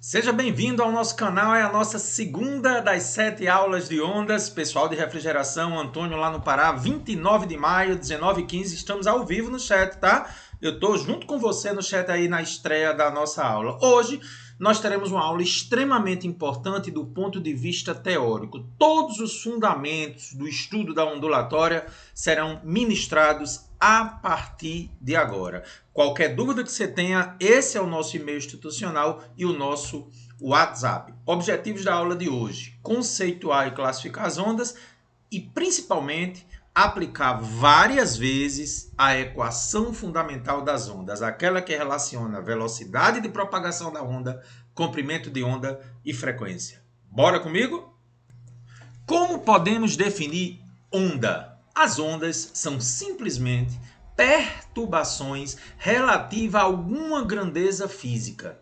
Seja bem-vindo ao nosso canal, é a nossa segunda das 7 aulas de ondas. Pessoal de refrigeração, Antônio lá no Pará, 29 de maio, 19h15, estamos ao vivo no chat, tá? Eu tô junto com você no chat aí na estreia da nossa aula. Hoje nós teremos uma aula extremamente importante do ponto de vista teórico. Todos os fundamentos do estudo da ondulatória serão ministrados a partir de agora. Qualquer dúvida que você tenha, esse é o nosso e-mail institucional e o nosso WhatsApp. Objetivos da aula de hoje: conceituar e classificar as ondas e, principalmente, aplicar várias vezes a equação fundamental das ondas, aquela que relaciona a velocidade de propagação da onda, comprimento de onda e frequência. Bora comigo? Como podemos definir onda? As ondas são simplesmente perturbações relativas a alguma grandeza física,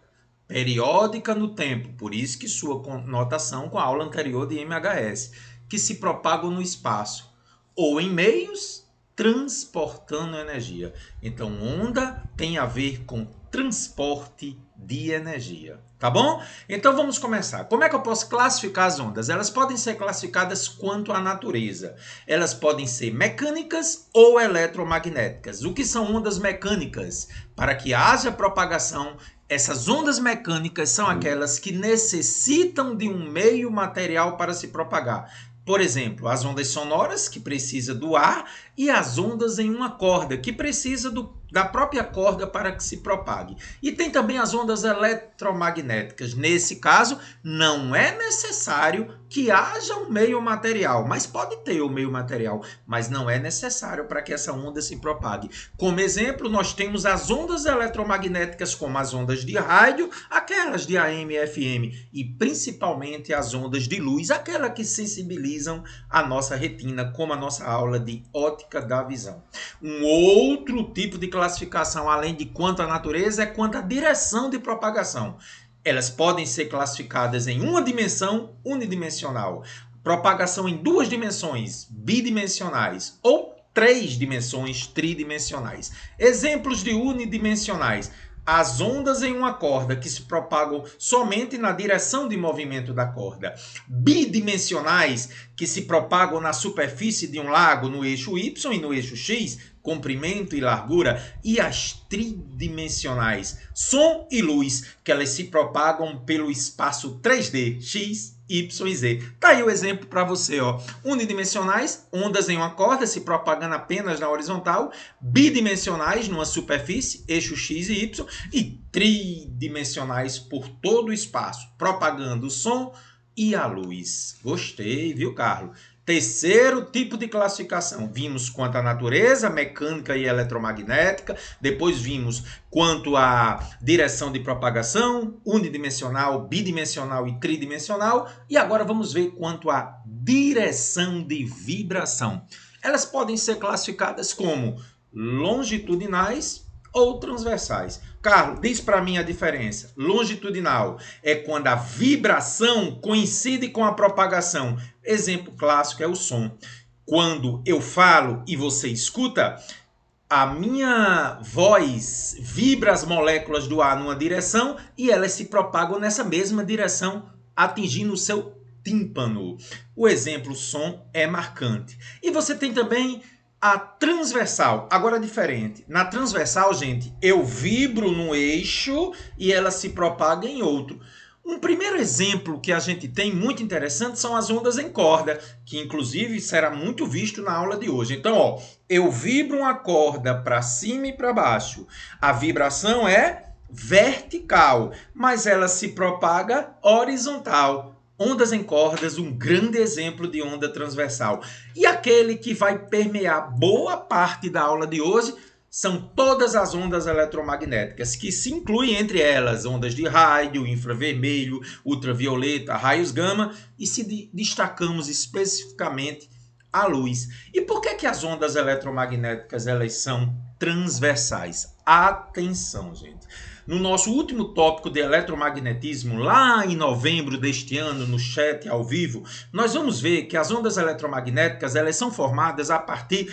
periódica no tempo, por isso que sua conotação com a aula anterior de MHS, que se propagam no espaço, ou em meios transportando energia. Então, onda tem a ver com transporte de energia, tá bom? Então vamos começar. Como é que eu posso classificar as ondas? Elas podem ser classificadas quanto à natureza. Elas podem ser mecânicas ou eletromagnéticas. O que são ondas mecânicas? Para que haja propagação, essas ondas mecânicas são aquelas que necessitam de um meio material para se propagar. Por exemplo, as ondas sonoras, que precisa do ar, e as ondas em uma corda, que precisa da própria corda para que se propague. E tem também as ondas eletromagnéticas. Nesse caso, não é necessário que haja um meio material, mas pode ter o meio material, mas não é necessário para que essa onda se propague. Como exemplo, nós temos as ondas eletromagnéticas, como as ondas de rádio, aquelas de AM e FM, e principalmente as ondas de luz, aquelas que sensibilizam a nossa retina, como a nossa aula de ótica da visão. Um outro tipo de classificação, além de quanto à natureza, é quanto à direção de propagação. Elas podem ser classificadas em uma dimensão unidimensional, propagação em duas dimensões bidimensionais ou três dimensões tridimensionais. Exemplos de unidimensionais: as ondas em uma corda que se propagam somente na direção de movimento da corda. Bidimensionais, que se propagam na superfície de um lago no eixo Y e no eixo X, comprimento e largura. E as tridimensionais, som e luz, que elas se propagam pelo espaço 3D, X, Y e Z. Tá aí o exemplo para você, ó. Unidimensionais, ondas em uma corda se propagando apenas na horizontal. Bidimensionais, numa superfície, eixo X e Y. E tridimensionais por todo o espaço, propagando o som e a luz. Gostei, viu, Carlos? Terceiro tipo de classificação. Vimos quanto à natureza, mecânica e eletromagnética. Depois vimos quanto à direção de propagação, unidimensional, bidimensional e tridimensional. E agora vamos ver quanto à direção de vibração. Elas podem ser classificadas como longitudinais ou transversais. Carlos, diz para mim a diferença. Longitudinal é quando a vibração coincide com a propagação. Exemplo clássico é o som. Quando eu falo e você escuta, a minha voz vibra as moléculas do ar numa direção e elas se propagam nessa mesma direção, atingindo o seu tímpano. O exemplo som é marcante. E você tem também a transversal, agora é diferente. Na transversal, gente, eu vibro num eixo e ela se propaga em outro. Um primeiro exemplo que a gente tem muito interessante são as ondas em corda, que inclusive será muito visto na aula de hoje. Então, ó, eu vibro uma corda para cima e para baixo. A vibração é vertical, mas ela se propaga horizontal. Ondas em cordas, um grande exemplo de onda transversal. E aquele que vai permear boa parte da aula de hoje são todas as ondas eletromagnéticas, que se incluem entre elas ondas de rádio, infravermelho, ultravioleta, raios gama, e se destacamos especificamente a luz. E por que as ondas eletromagnéticas elas são transversais? Atenção, gente. No nosso último tópico de eletromagnetismo, lá em novembro deste ano, no chat ao vivo, nós vamos ver que as ondas eletromagnéticas elas são formadas a partir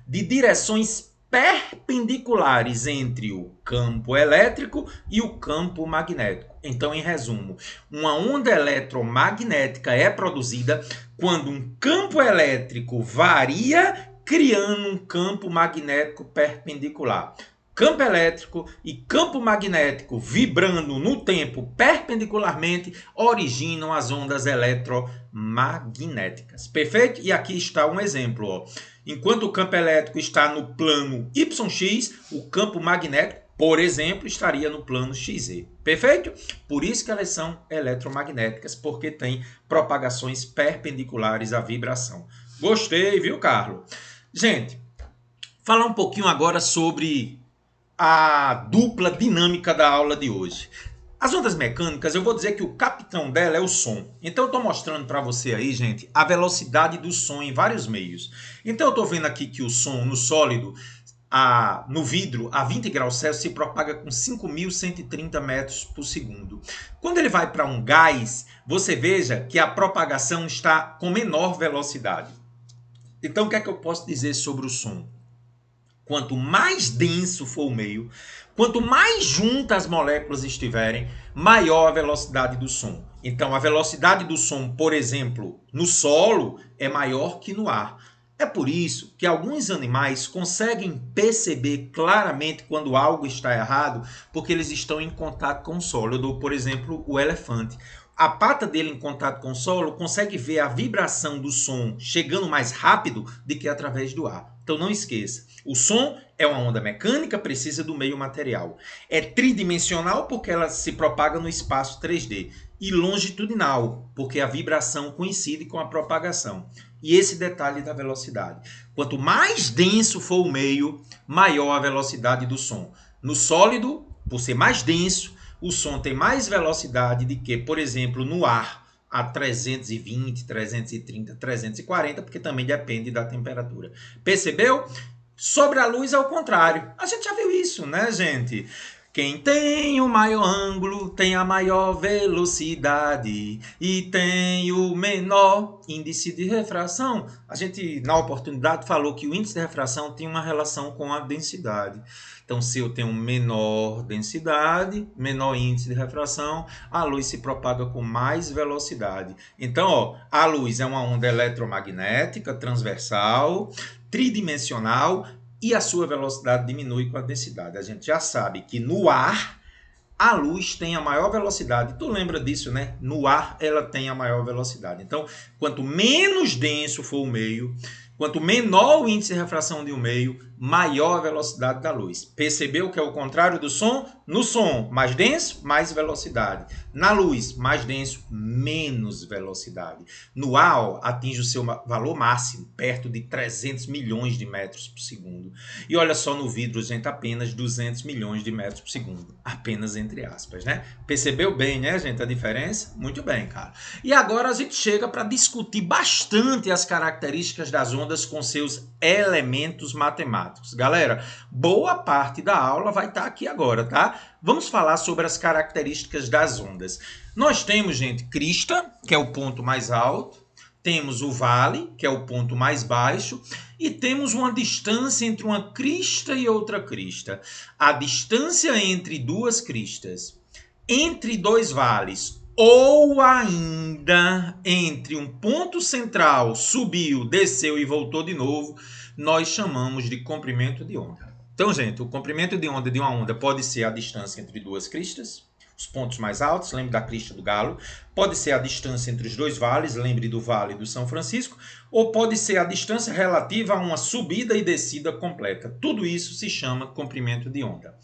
de direções perpendiculares entre o campo elétrico e o campo magnético. Então, em resumo, uma onda eletromagnética é produzida quando um campo elétrico varia, criando um campo magnético perpendicular. Campo elétrico e campo magnético vibrando no tempo perpendicularmente originam as ondas eletromagnéticas. Perfeito? E aqui está um exemplo. Ó. Enquanto o campo elétrico está no plano YX, o campo magnético, por exemplo, estaria no plano XZ. Perfeito? Por isso que elas são eletromagnéticas, porque têm propagações perpendiculares à vibração. Gostei, viu, Carlos? Gente, falar um pouquinho agora sobre a dupla dinâmica da aula de hoje. As ondas mecânicas, eu vou dizer que o capitão dela é o som. Então, eu estou mostrando para você aí, gente, a velocidade do som em vários meios. Então, eu estou vendo aqui que o som no sólido, no vidro, a 20 graus Celsius, se propaga com 5.130 metros por segundo. Quando ele vai para um gás, você veja que a propagação está com menor velocidade. Então, o que é que eu posso dizer sobre o som? Quanto mais denso for o meio, quanto mais juntas as moléculas estiverem, maior a velocidade do som. Então, a velocidade do som, por exemplo, no solo, é maior que no ar. É por isso que alguns animais conseguem perceber claramente quando algo está errado, porque eles estão em contato com o solo. Eu dou, por exemplo, o elefante. A pata dele em contato com o solo consegue ver a vibração do som chegando mais rápido do que através do ar. Então não esqueça, o som é uma onda mecânica, precisa do meio material. É tridimensional porque ela se propaga no espaço 3D. E longitudinal, porque a vibração coincide com a propagação. E esse detalhe da velocidade. Quanto mais denso for o meio, maior a velocidade do som. No sólido, por ser mais denso, o som tem mais velocidade do que, por exemplo, no ar, a 320, 330, 340, porque também depende da temperatura. Percebeu? Sobre a luz, ao contrário. A gente já viu isso, né, gente? Quem tem o maior ângulo tem a maior velocidade e tem o menor índice de refração. A gente, na oportunidade, falou que o índice de refração tem uma relação com a densidade. Então, se eu tenho menor densidade, menor índice de refração, a luz se propaga com mais velocidade. Então, ó, a luz é uma onda eletromagnética transversal, tridimensional, e a sua velocidade diminui com a densidade. A gente já sabe que no ar, a luz tem a maior velocidade. Tu lembra disso, né? No ar, ela tem a maior velocidade. Então, quanto menos denso for o meio, quanto menor o índice de refração de um meio, maior a velocidade da luz. Percebeu que é o contrário do som? No som, mais denso, mais velocidade. Na luz, mais denso, menos velocidade. No ar, atinge o seu valor máximo, perto de 300 milhões de metros por segundo. E olha só no vidro, gente, apenas 200 milhões de metros por segundo. Apenas entre aspas, né? Percebeu bem, né, gente, a diferença? Muito bem, cara. E agora a gente chega para discutir bastante as características das ondas com seus elementos matemáticos. Galera, boa parte da aula vai estar aqui agora, tá? Vamos falar sobre as características das ondas. Nós temos, gente, crista, que é o ponto mais alto, temos o vale, que é o ponto mais baixo, e temos uma distância entre uma crista e outra crista. A distância entre duas cristas, entre dois vales, ou ainda entre um ponto central, subiu, desceu e voltou de novo, nós chamamos de comprimento de onda. Então, gente, o comprimento de uma onda pode ser a distância entre duas cristas, os pontos mais altos, lembre da crista do Galo, pode ser a distância entre os dois vales, lembre do Vale do São Francisco, ou pode ser a distância relativa a uma subida e descida completa. Tudo isso se chama comprimento de onda.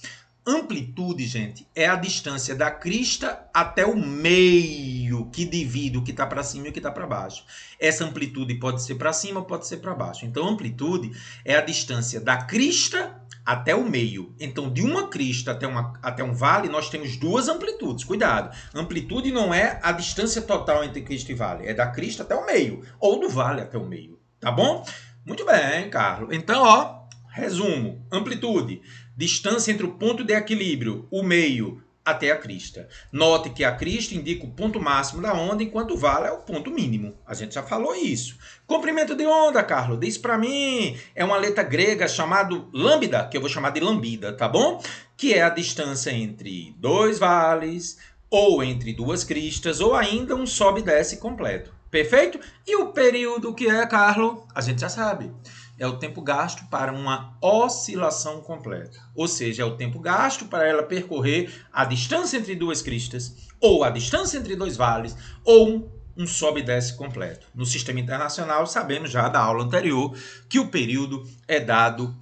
Amplitude, gente, é a distância da crista até o meio, que divide o que está para cima e o que está para baixo. Essa amplitude pode ser para cima, pode ser para baixo. Então, amplitude é a distância da crista até o meio. Então, de uma crista até um vale, nós temos duas amplitudes. Cuidado, amplitude não é a distância total entre crista e vale, é da crista até o meio, ou do vale até o meio, tá bom? Muito bem, Carlos. Então, ó, resumo, amplitude, distância entre o ponto de equilíbrio, o meio, até a crista. Note que a crista indica o ponto máximo da onda, enquanto o vale é o ponto mínimo. A gente já falou isso. Comprimento de onda, Carlos, diz para mim, é uma letra grega chamada lambda, que eu vou chamar de lambida, tá bom? Que é a distância entre dois vales, ou entre duas cristas, ou ainda um sobe e desce completo. Perfeito? E o período que é, Carlos? A gente já sabe. É o tempo gasto para uma oscilação completa. Ou seja, é o tempo gasto para ela percorrer a distância entre duas cristas, ou a distância entre dois vales, ou um sobe e desce completo. No sistema internacional, sabemos já da aula anterior que o período é dado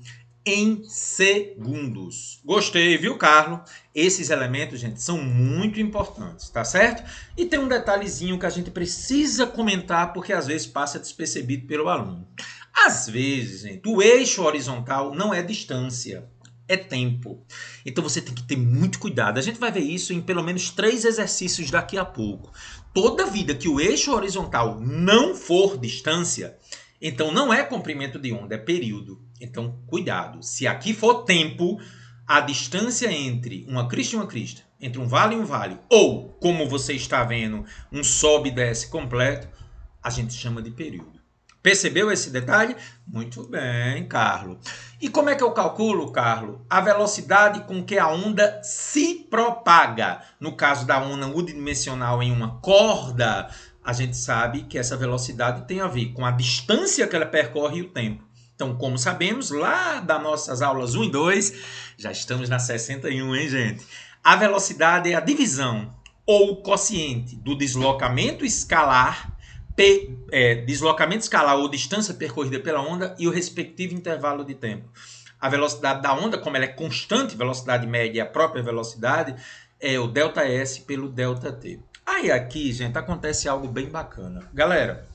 em segundos. Gostei, viu, Carlos? Esses elementos, gente, são muito importantes, tá certo? E tem um detalhezinho que a gente precisa comentar, porque às vezes passa despercebido pelo aluno. Às vezes, gente, o eixo horizontal não é distância, é tempo. Então você tem que ter muito cuidado. A gente vai ver isso em pelo menos 3 exercícios daqui a pouco. Toda vida que o eixo horizontal não for distância, então não é comprimento de onda, é período. Então, cuidado. Se aqui for tempo, a distância entre uma crista e uma crista, entre um vale e um vale, ou, como você está vendo, um sobe e desce completo, a gente chama de período. Percebeu esse detalhe? Muito bem, Carlos. E como é que eu calculo, Carlos? A velocidade com que a onda se propaga. No caso da onda unidimensional em uma corda, a gente sabe que essa velocidade tem a ver com a distância que ela percorre e o tempo. Então, como sabemos, lá das nossas aulas 1 e 2, já estamos na 61, hein, gente? A velocidade é a divisão ou quociente do deslocamento escalar ou distância percorrida pela onda e o respectivo intervalo de tempo. A velocidade da onda, como ela é constante, velocidade média e a própria velocidade, é o ΔS pelo ΔT. Aí aqui, gente, acontece algo bem bacana. Galera,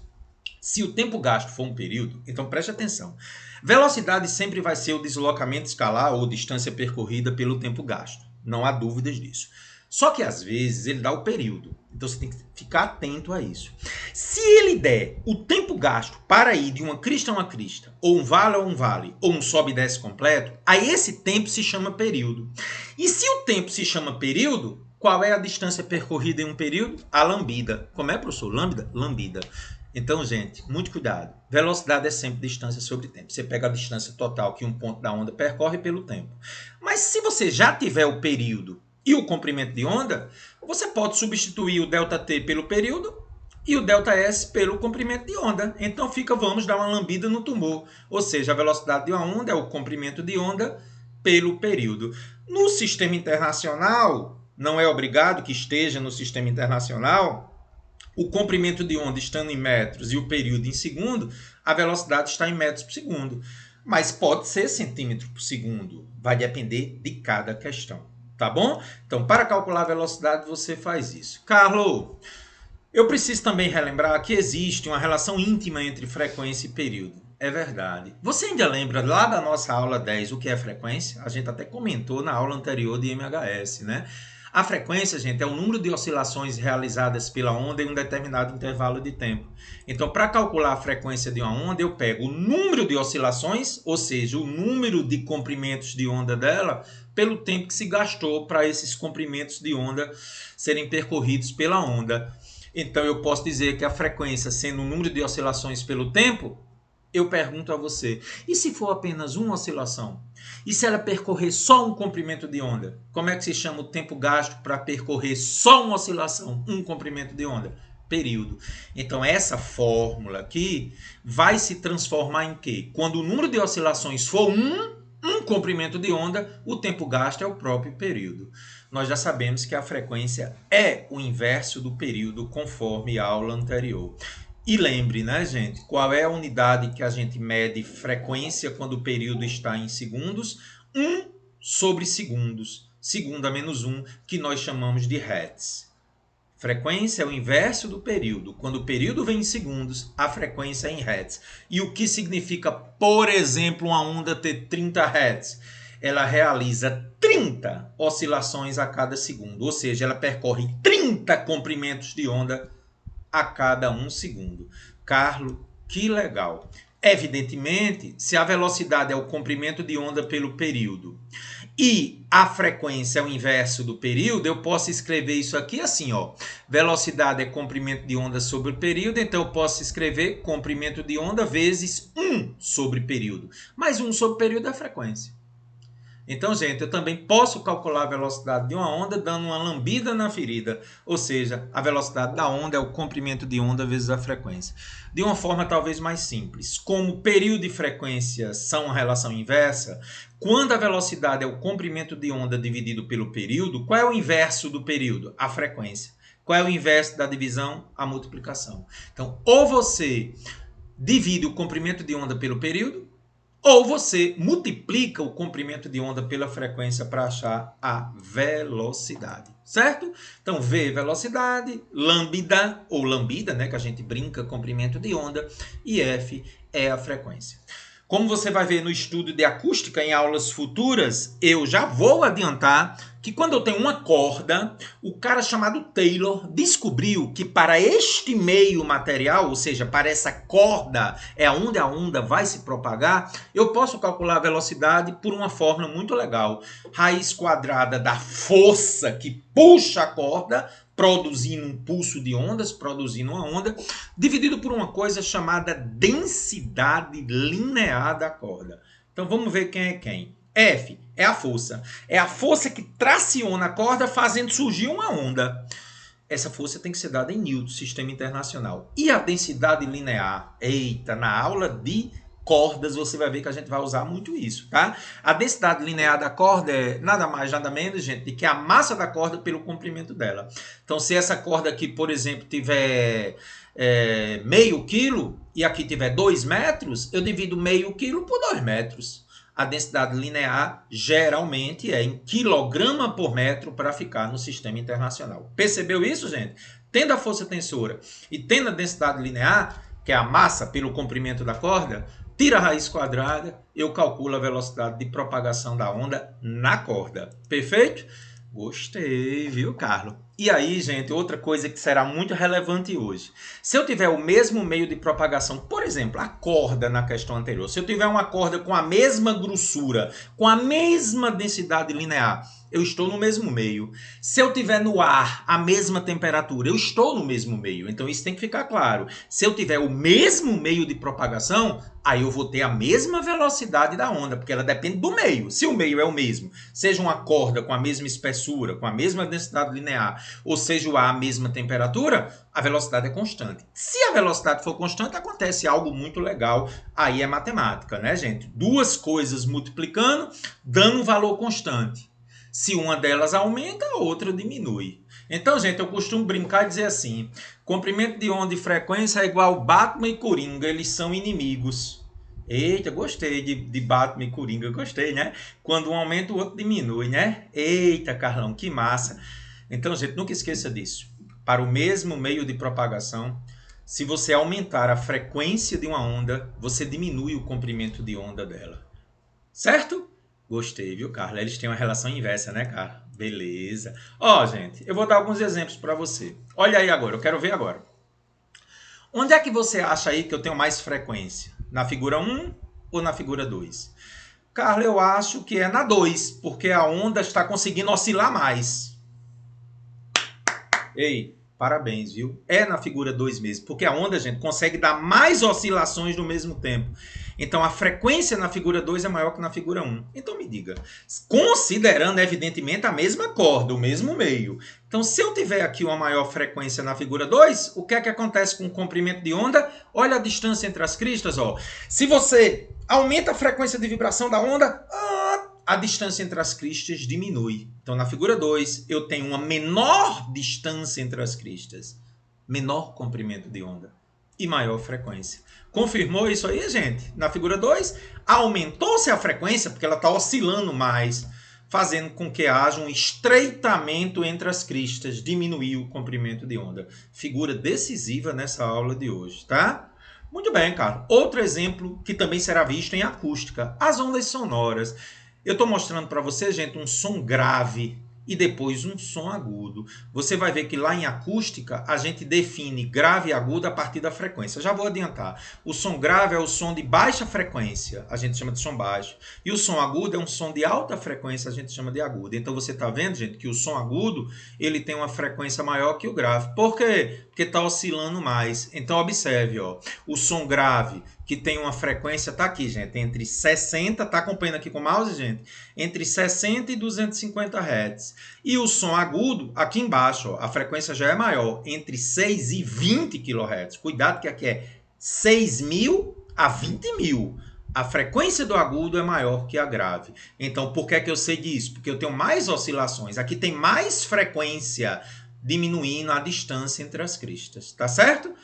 se o tempo gasto for um período, então preste atenção. Velocidade sempre vai ser o deslocamento escalar ou distância percorrida pelo tempo gasto. Não há dúvidas disso. Só que às vezes ele dá o período. Então você tem que ficar atento a isso. Se ele der o tempo gasto para ir de uma crista a uma crista, ou um vale, ou um sobe e desce completo, aí esse tempo se chama período. E se o tempo se chama período, qual é a distância percorrida em um período? A lambida. Como é, professor? Lambda? Lambida. Então, gente, muito cuidado. Velocidade é sempre distância sobre tempo. Você pega a distância total que um ponto da onda percorre pelo tempo. Mas se você já tiver o período e o comprimento de onda, você pode substituir o ΔT pelo período e o ΔS pelo comprimento de onda. Então vamos dar uma lambida no tumor. Ou seja, a velocidade de uma onda é o comprimento de onda pelo período. No sistema internacional, não é obrigado que esteja no sistema internacional, o comprimento de onda estando em metros e o período em segundo, a velocidade está em metros por segundo. Mas pode ser centímetro por segundo. Vai depender de cada questão. Tá bom? Então, para calcular a velocidade, você faz isso. Carlos, eu preciso também relembrar que existe uma relação íntima entre frequência e período. É verdade. Você ainda lembra lá da nossa aula 10 o que é frequência? A gente até comentou na aula anterior de MHS, né? A frequência, gente, é o número de oscilações realizadas pela onda em um determinado intervalo de tempo. Então, para calcular a frequência de uma onda, eu pego o número de oscilações, ou seja, o número de comprimentos de onda dela, pelo tempo que se gastou para esses comprimentos de onda serem percorridos pela onda. Então, eu posso dizer que a frequência, sendo o número de oscilações pelo tempo, eu pergunto a você, e se for apenas uma oscilação? E se ela percorrer só um comprimento de onda? Como é que se chama o tempo gasto para percorrer só uma oscilação, um comprimento de onda? Período. Então, essa fórmula aqui vai se transformar em quê? Quando o número de oscilações for um comprimento de onda, o tempo gasto é o próprio período. Nós já sabemos que a frequência é o inverso do período, conforme a aula anterior. E lembre, né, gente, qual é a unidade que a gente mede frequência quando o período está em segundos? 1 sobre segundos, segundo a menos 1, que nós chamamos de hertz. Frequência é o inverso do período. Quando o período vem em segundos, a frequência é em hertz. E o que significa, por exemplo, uma onda ter 30 hertz? Ela realiza 30 oscilações a cada segundo, ou seja, ela percorre 30 comprimentos de onda a cada 1 segundo. Carlos, que legal. Evidentemente, se a velocidade é o comprimento de onda pelo período e a frequência é o inverso do período, eu posso escrever isso aqui assim, ó. Velocidade é comprimento de onda sobre o período, então eu posso escrever comprimento de onda vezes 1 sobre período. Mais 1 sobre período é a frequência. Então, gente, eu também posso calcular a velocidade de uma onda dando uma lambida na ferida. Ou seja, a velocidade da onda é o comprimento de onda vezes a frequência. De uma forma talvez mais simples. Como período e frequência são uma relação inversa, quando a velocidade é o comprimento de onda dividido pelo período, qual é o inverso do período? A frequência. Qual é o inverso da divisão? A multiplicação. Então, ou você divide o comprimento de onda pelo período, ou você multiplica o comprimento de onda pela frequência para achar a velocidade, certo? Então, V, velocidade, lambda, ou lambida, né, que a gente brinca, comprimento de onda, e F é a frequência. Como você vai ver no estudo de acústica em aulas futuras, eu já vou adiantar que quando eu tenho uma corda, o cara chamado Taylor descobriu que para este meio material, ou seja, para essa corda, é onde a onda vai se propagar, eu posso calcular a velocidade por uma fórmula muito legal. Raiz quadrada da força que puxa a corda, produzindo um pulso de ondas, produzindo uma onda, dividido por uma coisa chamada densidade linear da corda. Então vamos ver quem é quem. F é a força. É a força que traciona a corda fazendo surgir uma onda. Essa força tem que ser dada em Newton, sistema internacional. E a densidade linear? Eita, na aula de cordas você vai ver que a gente vai usar muito isso, tá? A densidade linear da corda é nada mais, nada menos, gente, do que a massa da corda pelo comprimento dela. Então, se essa corda aqui, por exemplo, tiver meio quilo e aqui tiver 2 metros, eu divido meio quilo por 2 metros. A densidade linear geralmente é em quilograma por metro para ficar no sistema internacional. Percebeu isso, gente? Tendo a força tensora e tendo a densidade linear, que é a massa pelo comprimento da corda, tira a raiz quadrada, eu calculo a velocidade de propagação da onda na corda. Perfeito? Gostei, viu, Carlos? E aí, gente, outra coisa que será muito relevante hoje. Se eu tiver o mesmo meio de propagação, por exemplo, a corda na questão anterior, se eu tiver uma corda com a mesma grossura, com a mesma densidade linear, eu estou no mesmo meio. Se eu tiver no ar a mesma temperatura, eu estou no mesmo meio. Então isso tem que ficar claro. Se eu tiver o mesmo meio de propagação, aí eu vou ter a mesma velocidade da onda, porque ela depende do meio. Se o meio é o mesmo, seja uma corda com a mesma espessura, com a mesma densidade linear, ou seja o ar a mesma temperatura, a velocidade é constante. Se a velocidade for constante, acontece algo muito legal. Aí é matemática, né, gente? Duas coisas multiplicando, dando um valor constante. Se uma delas aumenta, a outra diminui. Então, gente, eu costumo brincar e dizer assim, comprimento de onda e frequência é igual Batman e Coringa, eles são inimigos. Eita, gostei de Batman e Coringa, gostei, né? Quando um aumenta, o outro diminui, né? Eita, Carlão, que massa. Então, gente, nunca esqueça disso. Para o mesmo meio de propagação, se você aumentar a frequência de uma onda, você diminui o comprimento de onda dela. Certo? Gostei, viu, Carla? Eles têm uma relação inversa, né, Carla? Beleza. Ó, gente, eu vou dar alguns exemplos para você. Olha aí agora, eu quero ver agora. Onde é que você acha aí que eu tenho mais frequência? Na figura 1 ou na figura 2? Carla, eu acho que é na 2, porque a onda está conseguindo oscilar mais. Ei, parabéns, viu? É na figura 2 mesmo, porque a onda, gente, consegue dar mais oscilações no mesmo tempo. Então, a frequência na figura 2 é maior que na figura 1. Então, me diga, considerando, evidentemente, a mesma corda, o mesmo meio. Então, se eu tiver aqui uma maior frequência na figura 2, o que é que acontece com o comprimento de onda? Olha a distância entre as cristas, ó. Se você aumenta a frequência de vibração da onda, a distância entre as cristas diminui. Então, na figura 2, eu tenho uma menor distância entre as cristas, menor comprimento de onda e maior frequência. Confirmou isso aí, gente? Na figura 2, aumentou-se a frequência, porque ela está oscilando mais, fazendo com que haja um estreitamento entre as cristas, diminuiu o comprimento de onda. Figura decisiva nessa aula de hoje, tá? Muito bem, Carlos. Outro exemplo que também será visto em acústica, as ondas sonoras. Eu estou mostrando para você, gente, um som grave e depois um som agudo. Você vai ver que lá em acústica a gente define grave e agudo a partir da frequência. Já vou adiantar. O som grave é o som de baixa frequência, a gente chama de som baixo. E o som agudo é um som de alta frequência, a gente chama de agudo. Então você está vendo, gente, que o som agudo ele tem uma frequência maior que o grave. Por quê? Porque está oscilando mais. Então observe, ó, o som grave que tem uma frequência, tá aqui, gente, entre 60, tá acompanhando aqui com o mouse, gente? Entre 60 e 250 Hz. E o som agudo, aqui embaixo, ó, a frequência já é maior, entre 6 e 20 kHz. Cuidado que aqui é 6.000 a 20.000. A frequência do agudo é maior que a grave. Então, por que é que eu sei disso? Porque eu tenho mais oscilações. Aqui tem mais frequência diminuindo a distância entre as cristas, tá certo?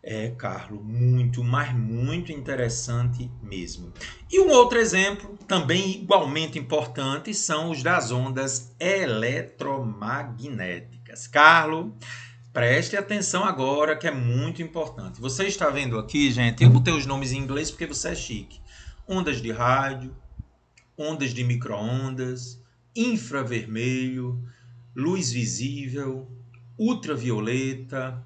É, Carlos, muito, mas muito interessante mesmo. E um outro exemplo, também igualmente importante, são os das ondas eletromagnéticas. Carlos, preste atenção agora que é muito importante. Você está vendo aqui, gente, eu botei os nomes em inglês porque você é chique. Ondas de rádio, ondas de micro-ondas, infravermelho, luz visível, ultravioleta,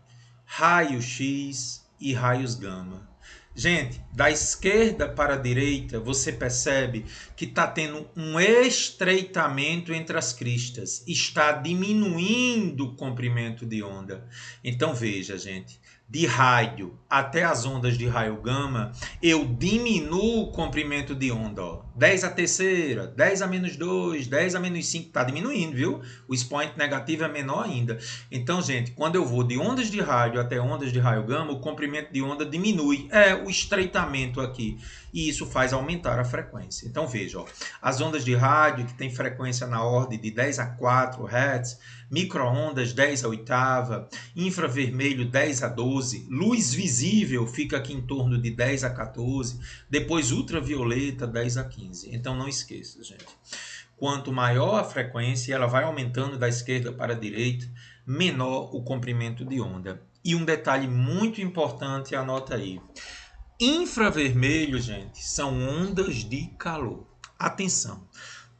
raio-x e raios gama. Gente, da esquerda para a direita, você percebe que está tendo um estreitamento entre as cristas. Está diminuindo o comprimento de onda. Então veja, gente, de rádio até as ondas de raio gama, eu diminuo o comprimento de onda. Ó. 10 a terceira, 10 a menos 2, 10 a menos 5, está diminuindo, viu? O expoente negativo é menor ainda. Então, gente, quando eu vou de ondas de rádio até ondas de raio gama, o comprimento de onda diminui. É o estreitamento aqui. E isso faz aumentar a frequência. Então, veja, ó, as ondas de rádio, que tem frequência na ordem de 10 a 4 Hz, micro-ondas 10 a oitava, infravermelho 10 a 12, luz visível fica aqui em torno de 10 a 14, depois ultravioleta 10 a 15. Então não esqueça, gente. Quanto maior a frequência, ela vai aumentando da esquerda para a direita, menor o comprimento de onda. E um detalhe muito importante, anota aí. Infravermelho, gente, são ondas de calor. Atenção.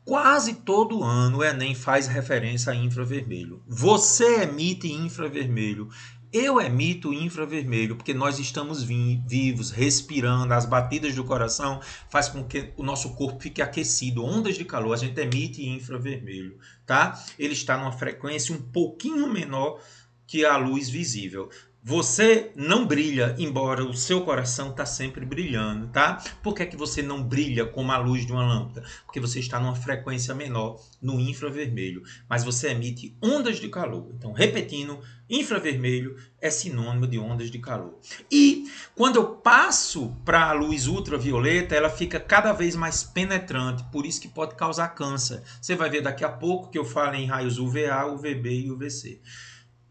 Quase todo ano o Enem faz referência a infravermelho. Você emite infravermelho. Eu emito infravermelho porque nós estamos vivos, respirando, as batidas do coração faz com que o nosso corpo fique aquecido. Ondas de calor, a gente emite infravermelho, tá? Ele está numa frequência um pouquinho menor que a luz visível. Você não brilha, embora o seu coração está sempre brilhando, tá? Por que você não brilha como a luz de uma lâmpada? Porque você está numa frequência menor no infravermelho, mas você emite ondas de calor. Então, repetindo, infravermelho é sinônimo de ondas de calor. E quando eu passo para a luz ultravioleta, ela fica cada vez mais penetrante, por isso que pode causar câncer. Você vai ver daqui a pouco que eu falo em raios UVA, UVB e UVC.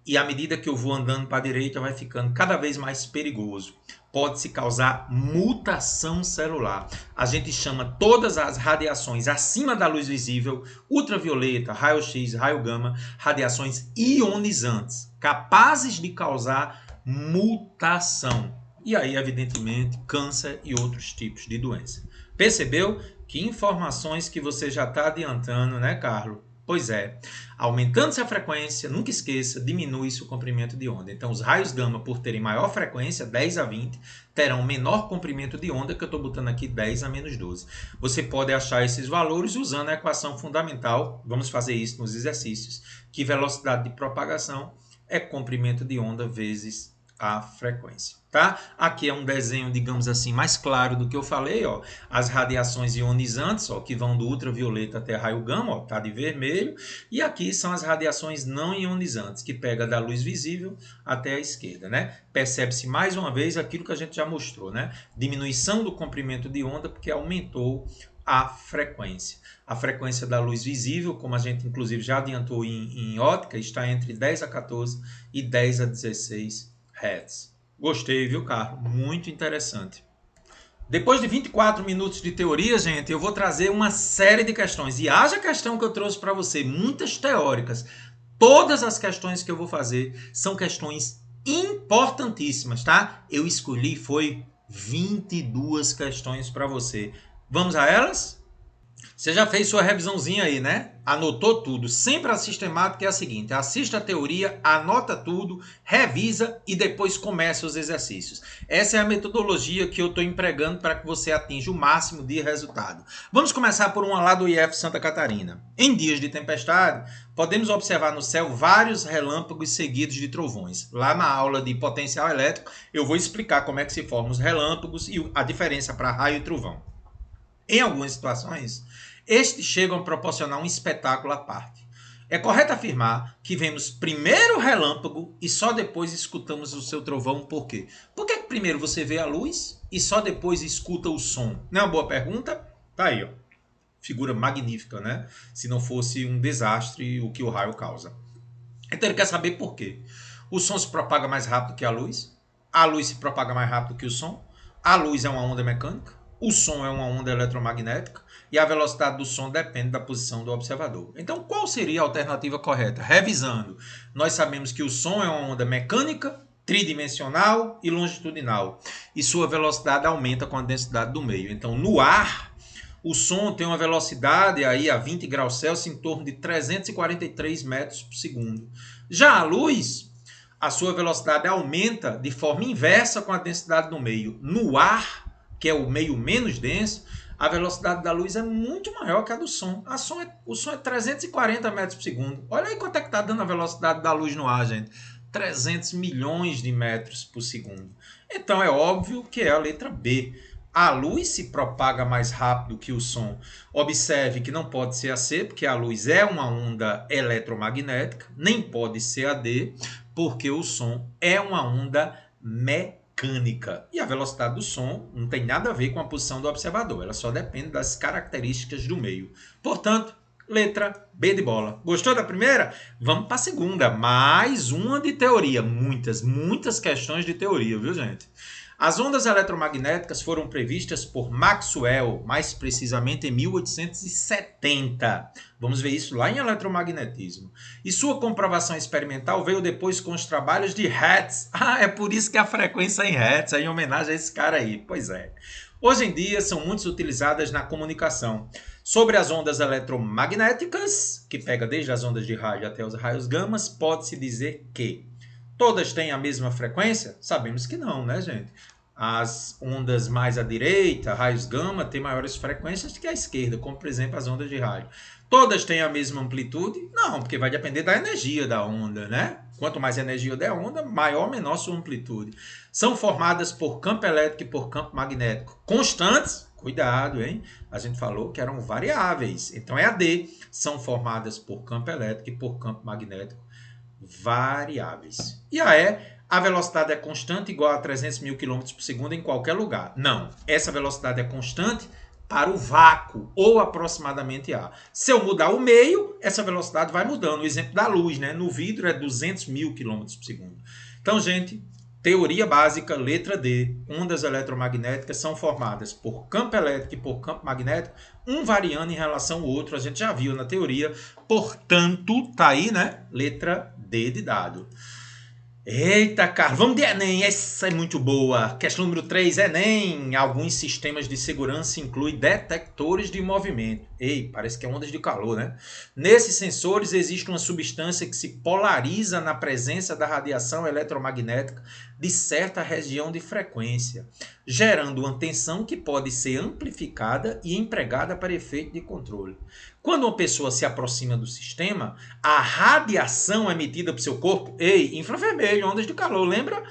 E à medida que eu vou andando para a direita, vai ficando cada vez mais perigoso. Pode-se causar mutação celular. A gente chama todas as radiações acima da luz visível, ultravioleta, raio-x, raio gama, radiações ionizantes, capazes de causar mutação. E aí, evidentemente, câncer e outros tipos de doença. Percebeu? Que informações que você já está adiantando, né, Carlos? Pois é, aumentando-se a frequência, nunca esqueça, diminui-se o comprimento de onda. Então, os raios gama, por terem maior frequência, 10 a 20, terão menor comprimento de onda, que eu estou botando aqui 10 a menos 12. Você pode achar esses valores usando a equação fundamental, vamos fazer isso nos exercícios, que velocidade de propagação é comprimento de onda vezes a frequência, tá? Aqui é um desenho, digamos assim, mais claro do que eu falei, ó. As radiações ionizantes, ó, que vão do ultravioleta até raio gama, ó, tá de vermelho. E aqui são as radiações não ionizantes, que pega da luz visível até a esquerda, né? Percebe-se mais uma vez aquilo que a gente já mostrou, né? Diminuição do comprimento de onda porque aumentou a frequência. A frequência da luz visível, como a gente inclusive já adiantou em ótica, está entre 10 a 14 e 10 a 16 Hz. Gostei, viu, Carlos? Muito interessante. Depois de 24 minutos de teoria, gente, eu vou trazer uma série de questões. E haja questão que eu trouxe para você, muitas teóricas. Todas as questões que eu vou fazer são questões importantíssimas, tá? Eu escolhi, foi 22 questões para você. Vamos a elas? Você já fez sua revisãozinha aí, né? Anotou tudo. Sempre a sistemática é a seguinte: assista a teoria, anota tudo, revisa e depois começa os exercícios. Essa é a metodologia que eu estou empregando para que você atinja o máximo de resultado. Vamos começar por uma lá do IF Santa Catarina. Em dias de tempestade, podemos observar no céu vários relâmpagos seguidos de trovões. Lá na aula de potencial elétrico, eu vou explicar como é que se formam os relâmpagos e a diferença para raio e trovão. Em algumas situações, estes chegam a proporcionar um espetáculo à parte. É correto afirmar que vemos primeiro o relâmpago e só depois escutamos o seu trovão. Por quê? Por que primeiro você vê a luz e só depois escuta o som? Não é uma boa pergunta? Tá aí, ó. Figura magnífica, né? Se não fosse um desastre o que o raio causa. Então ele quer saber por quê. O som se propaga mais rápido que a luz se propaga mais rápido que o som, a luz é uma onda mecânica, o som é uma onda eletromagnética e a velocidade do som depende da posição do observador. Então, qual seria a alternativa correta? Revisando, nós sabemos que o som é uma onda mecânica, tridimensional e longitudinal, e sua velocidade aumenta com a densidade do meio. Então, no ar, o som tem uma velocidade aí a 20 graus Celsius em torno de 343 metros por segundo. Já a luz, a sua velocidade aumenta de forma inversa com a densidade do meio. No ar, que é o meio menos denso, a velocidade da luz é muito maior que a do som. O som é 340 metros por segundo. Olha aí quanto é que está dando a velocidade da luz no ar, gente. 300 milhões de metros por segundo. Então é óbvio que é a letra B. A luz se propaga mais rápido que o som. Observe que não pode ser a C, porque a luz é uma onda eletromagnética, nem pode ser a D, porque o som é uma onda mecânica. E a velocidade do som não tem nada a ver com a posição do observador, ela só depende das características do meio. Portanto, letra B de bola. Gostou da primeira? Vamos para a segunda. Mais uma de teoria. Muitas questões de teoria, viu, gente? As ondas eletromagnéticas foram previstas por Maxwell, mais precisamente em 1870. Vamos ver isso lá em eletromagnetismo. E sua comprovação experimental veio depois com os trabalhos de Hertz. É por isso que a frequência é em Hertz, é em homenagem a esse cara aí. Pois é. Hoje em dia são muito utilizadas na comunicação. Sobre as ondas eletromagnéticas, que pega desde as ondas de rádio até os raios gamas, pode-se dizer que todas têm a mesma frequência? Sabemos que não, né, gente? As ondas mais à direita, raios gama, têm maiores frequências que a esquerda, como por exemplo as ondas de rádio. Todas têm a mesma amplitude? Não, porque vai depender da energia da onda, né? Quanto mais energia der a onda, maior ou menor sua amplitude. São formadas por campo elétrico e por campo magnético constantes. Cuidado, hein? A gente falou que eram variáveis. Então é a D. São formadas por campo elétrico e por campo magnético variáveis. E a E, a velocidade é constante igual a 300 mil km por segundo em qualquer lugar. Não, essa velocidade é constante para o vácuo, ou aproximadamente A. Se eu mudar o meio, essa velocidade vai mudando. O exemplo da luz, né? No vidro é 200 mil km por segundo. Então, gente, teoria básica, letra D. Ondas eletromagnéticas são formadas por campo elétrico e por campo magnético, um variando em relação ao outro. A gente já viu na teoria. Portanto, tá aí, né? Letra D de dado. Eita, cara, vamos de Enem, essa é muito boa. Questão número 3, Enem. Alguns sistemas de segurança incluem detectores de movimento. Ei, parece que é ondas de calor, né? Nesses sensores existe uma substância que se polariza na presença da radiação eletromagnética de certa região de frequência, gerando uma tensão que pode ser amplificada e empregada para efeito de controle. Quando uma pessoa se aproxima do sistema, a radiação emitida para o seu corpo, infravermelho, ondas de calor, lembra?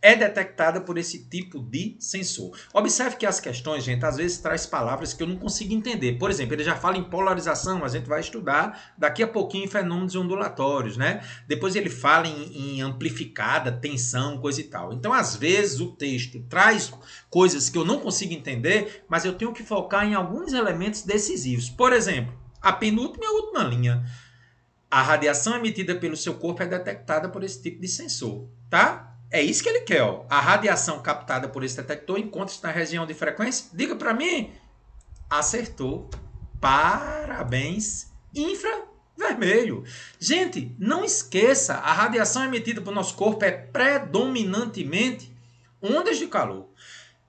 É detectada por esse tipo de sensor. Observe que as questões, gente, às vezes traz palavras que eu não consigo entender. Por exemplo, ele já fala em polarização, a gente vai estudar daqui a pouquinho em fenômenos ondulatórios, né? Depois ele fala em amplificada, tensão, coisa e tal. Então, às vezes, o texto traz coisas que eu não consigo entender, mas eu tenho que focar em alguns elementos decisivos. Por exemplo, a penúltima e a última linha. A radiação emitida pelo seu corpo é detectada por esse tipo de sensor, tá? É isso que ele quer, ó. A radiação captada por esse detector encontra-se na região de frequência? Diga para mim. Acertou. Parabéns. Infravermelho. Gente, não esqueça, a radiação emitida pelo nosso corpo é predominantemente ondas de calor.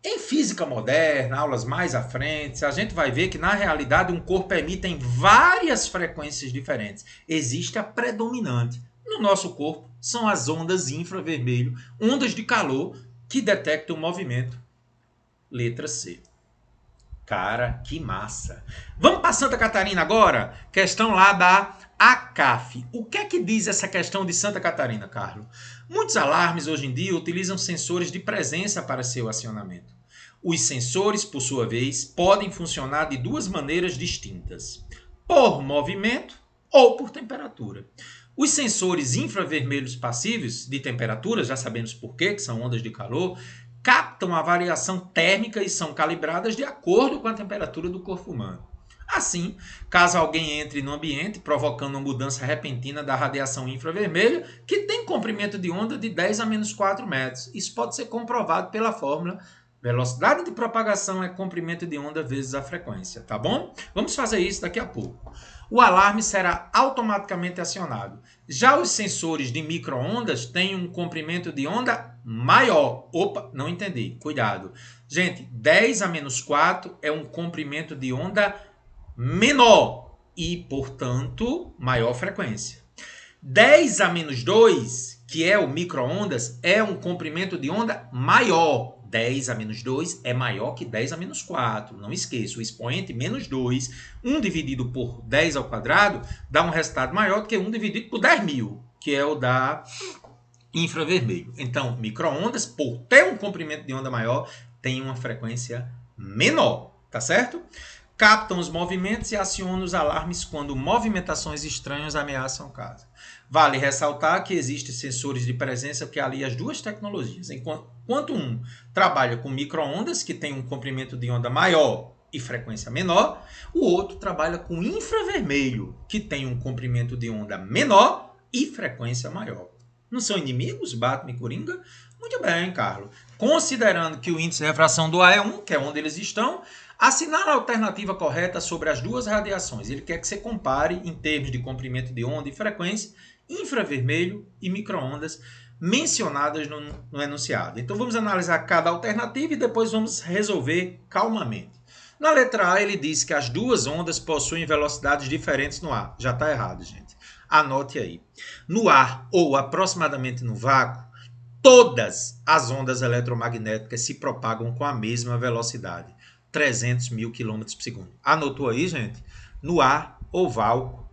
Em física moderna, aulas mais à frente, a gente vai ver que na realidade um corpo emite em várias frequências diferentes. Existe a predominante. No nosso corpo são as ondas infravermelho, ondas de calor que detectam o movimento. Letra C. Cara, que massa. Vamos para Santa Catarina agora? Questão lá da ACAF. O que é que diz essa questão de Santa Catarina, Carlos? Muitos alarmes hoje em dia utilizam sensores de presença para seu acionamento. Os sensores, por sua vez, podem funcionar de duas maneiras distintas: por movimento ou por temperatura. Os sensores infravermelhos passivos de temperatura, já sabemos por quê, que são ondas de calor, captam a variação térmica e são calibradas de acordo com a temperatura do corpo humano. Assim, caso alguém entre no ambiente, provocando uma mudança repentina da radiação infravermelha, que tem comprimento de onda de 10 a menos 4 metros. Isso pode ser comprovado pela fórmula velocidade de propagação é comprimento de onda vezes a frequência, tá bom? Vamos fazer isso daqui a pouco. O alarme será automaticamente acionado. Já os sensores de micro-ondas têm um comprimento de onda maior. Opa, não entendi. Cuidado. Gente, 10 a menos 4 é um comprimento de onda menor e, portanto, maior frequência. 10 a menos 2, que é o micro-ondas, é um comprimento de onda maior. 10 a menos 2 é maior que 10 a menos 4. Não esqueça, o expoente menos 2, 1 dividido por 10 ao quadrado, dá um resultado maior do que 1 dividido por 10.000, que é o da infravermelho. Então, micro-ondas, por ter um comprimento de onda maior, tem uma frequência menor, tá certo? Captam os movimentos e acionam os alarmes quando movimentações estranhas ameaçam a casa. Vale ressaltar que existem sensores de presença que aliam as duas tecnologias. Enquanto um trabalha com micro-ondas, que tem um comprimento de onda maior e frequência menor, o outro trabalha com infravermelho, que tem um comprimento de onda menor e frequência maior. Não são inimigos, Batman e Coringa? Muito bem, Carlos. Considerando que o índice de refração do ar é 1, que é onde eles estão, assinale a alternativa correta sobre as duas radiações. Ele quer que você compare, em termos de comprimento de onda e frequência, infravermelho e micro-ondas mencionadas no enunciado. Então vamos analisar cada alternativa e depois vamos resolver calmamente. Na letra A ele diz que as duas ondas possuem velocidades diferentes no ar. Já está errado, gente. Anote aí. No ar ou aproximadamente no vácuo, todas as ondas eletromagnéticas se propagam com a mesma velocidade, 300 mil km por segundo. Anotou aí, gente? No ar ou vácuo,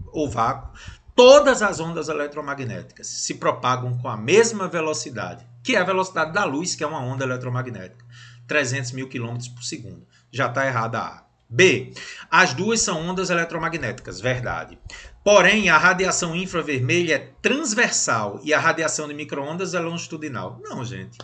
todas as ondas eletromagnéticas se propagam com a mesma velocidade, que é a velocidade da luz, que é uma onda eletromagnética, 300 mil km por segundo. Já está errada a A. B. As duas são ondas eletromagnéticas, verdade. Porém, a radiação infravermelha é transversal e a radiação de micro-ondas é longitudinal. Não, gente.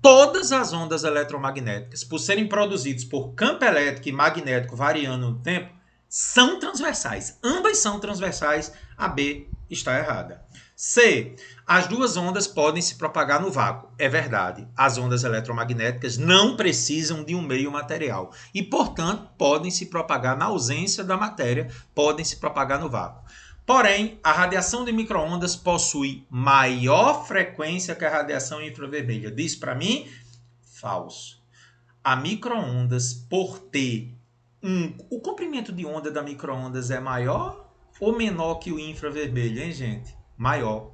Todas as ondas eletromagnéticas, por serem produzidas por campo elétrico e magnético variando no tempo, são transversais. Ambas são transversais. A B está errada. C. As duas ondas podem se propagar no vácuo. É verdade. As ondas eletromagnéticas não precisam de um meio material e, portanto, podem se propagar na ausência da matéria, podem se propagar no vácuo. Porém, a radiação de micro-ondas possui maior frequência que a radiação infravermelha. Diz para mim? Falso. A micro-ondas, por ter o comprimento de onda da micro-ondas é maior ou menor que o infravermelho, hein, gente? Maior.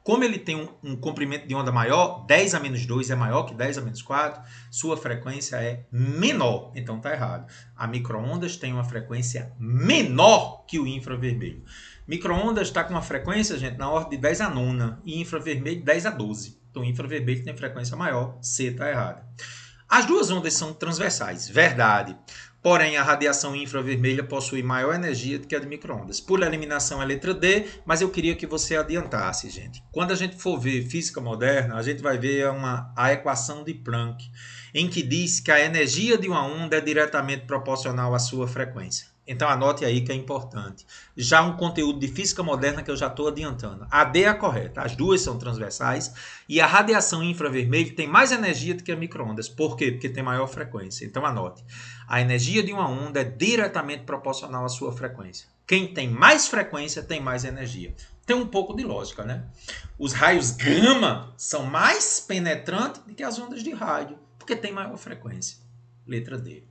Como ele tem um comprimento de onda maior, 10 a menos 2 é maior que 10 a menos 4, sua frequência é menor. Então está errado. A micro-ondas tem uma frequência menor que o infravermelho. Micro-ondas está com uma frequência, gente, na ordem de 10 a nona e infravermelho 10 a 12. Então infravermelho tem frequência maior, C está errado. As duas ondas são transversais, verdade. Porém, a radiação infravermelha possui maior energia do que a de micro-ondas. Por eliminação é a letra D, mas eu queria que você adiantasse, gente. Quando a gente for ver física moderna, a gente vai ver a equação de Planck, em que diz que a energia de uma onda é diretamente proporcional à sua frequência. Então anote aí que é importante. Já um conteúdo de física moderna que eu já estou adiantando. A D é a correta. As duas são transversais e a radiação infravermelho tem mais energia do que a micro-ondas. Por quê? Porque tem maior frequência. Então anote. A energia de uma onda é diretamente proporcional à sua frequência. Quem tem mais frequência tem mais energia. Tem um pouco de lógica, né? Os raios gama são mais penetrantes do que as ondas de rádio. Porque tem maior frequência. Letra D.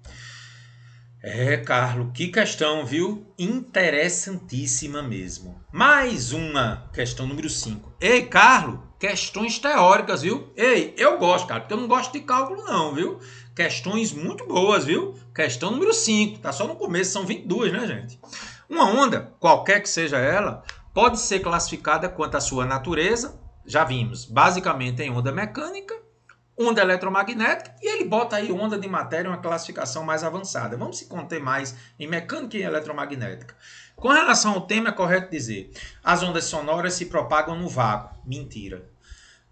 Carlos, que questão, viu? Interessantíssima mesmo. Mais uma questão número 5. Ei, Carlos, questões teóricas, viu? Ei, eu gosto, cara, porque eu não gosto de cálculo não, viu? Questões muito boas, viu? Questão número 5, tá só no começo, são 22, né, gente? Uma onda, qualquer que seja ela, pode ser classificada quanto à sua natureza, já vimos, basicamente em onda mecânica, onda eletromagnética, e ele bota aí onda de matéria, uma classificação mais avançada. Vamos se conter mais em mecânica e eletromagnética. Com relação ao tema, é correto dizer, as ondas sonoras se propagam no vácuo. Mentira.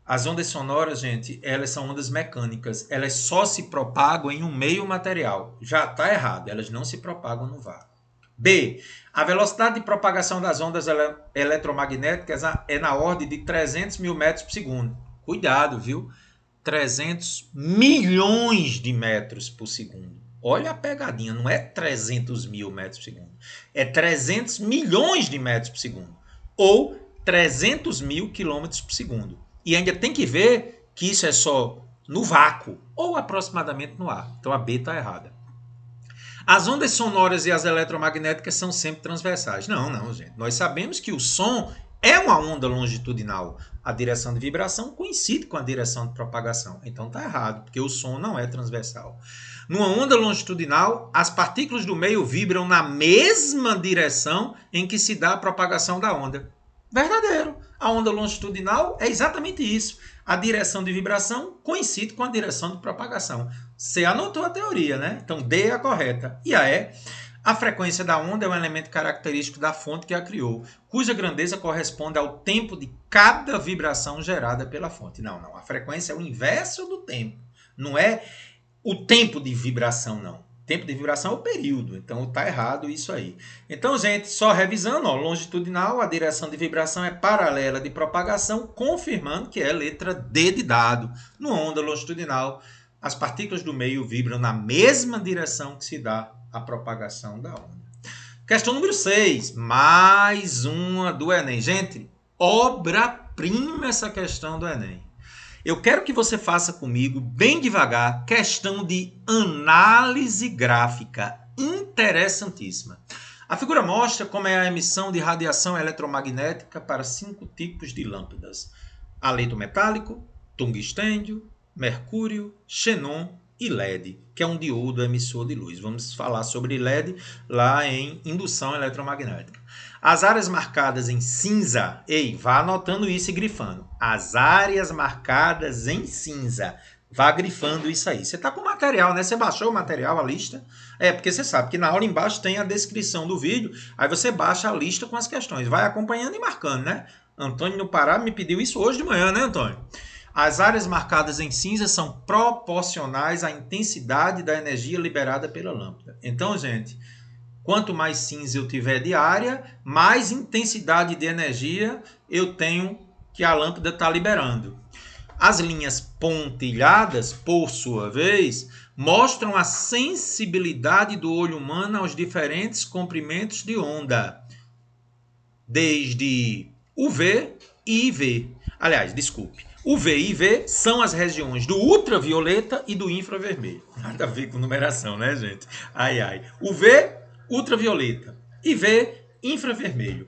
As ondas sonoras, gente, elas são ondas mecânicas. Elas só se propagam em um meio material. Já está errado, elas não se propagam no vácuo. B. A velocidade de propagação das ondas eletromagnéticas é na ordem de 300 mil metros por segundo. Cuidado, viu? 300 milhões de metros por segundo. Olha a pegadinha, não é 300 mil metros por segundo. É 300 milhões de metros por segundo. Ou 300 mil quilômetros por segundo. E ainda tem que ver que isso é só no vácuo ou aproximadamente no ar. Então a B está errada. As ondas sonoras e as eletromagnéticas são sempre transversais. Não, gente. Nós sabemos que o som é uma onda longitudinal. A direção de vibração coincide com a direção de propagação. Então está errado, porque o som não é transversal. Numa onda longitudinal, as partículas do meio vibram na mesma direção em que se dá a propagação da onda. Verdadeiro. A onda longitudinal é exatamente isso. A direção de vibração coincide com a direção de propagação. Você anotou a teoria, né? Então D é a correta. E a E, a frequência da onda é um elemento característico da fonte que a criou, cuja grandeza corresponde ao tempo de cada vibração gerada pela fonte. Não. A frequência é o inverso do tempo. Não é o tempo de vibração, não. Tempo de vibração é o período, então está errado isso aí. Então, gente, só revisando, ó, longitudinal, a direção de vibração é paralela de propagação, confirmando que é letra D de dado. Numa onda longitudinal, as partículas do meio vibram na mesma direção que se dá a propagação da onda. Questão número 6, mais uma do Enem. Gente, obra-prima essa questão do Enem. Eu quero que você faça comigo, bem devagar, questão de análise gráfica interessantíssima. A figura mostra como é a emissão de radiação eletromagnética para 5 tipos de lâmpadas: haleto metálico, tungstênio, mercúrio, xenon e LED, que é um diodo emissor de luz. Vamos falar sobre LED lá em indução eletromagnética. As áreas marcadas em cinza, vá anotando isso e grifando. As áreas marcadas em cinza, vá grifando isso aí. Você está com o material, né? Você baixou o material, a lista? Porque você sabe que na aula embaixo tem a descrição do vídeo, aí você baixa a lista com as questões. Vai acompanhando e marcando, né? Antônio no Pará me pediu isso hoje de manhã, né, Antônio? As áreas marcadas em cinza são proporcionais à intensidade da energia liberada pela lâmpada. Então, gente, quanto mais cinza eu tiver de área, mais intensidade de energia eu tenho que a lâmpada está liberando. As linhas pontilhadas, por sua vez, mostram a sensibilidade do olho humano aos diferentes comprimentos de onda, desde UV e IV. Aliás, desculpe. UV e IV são as regiões do ultravioleta e do infravermelho. Nada a ver com numeração, né, gente? UV, ultravioleta. IV, infravermelho.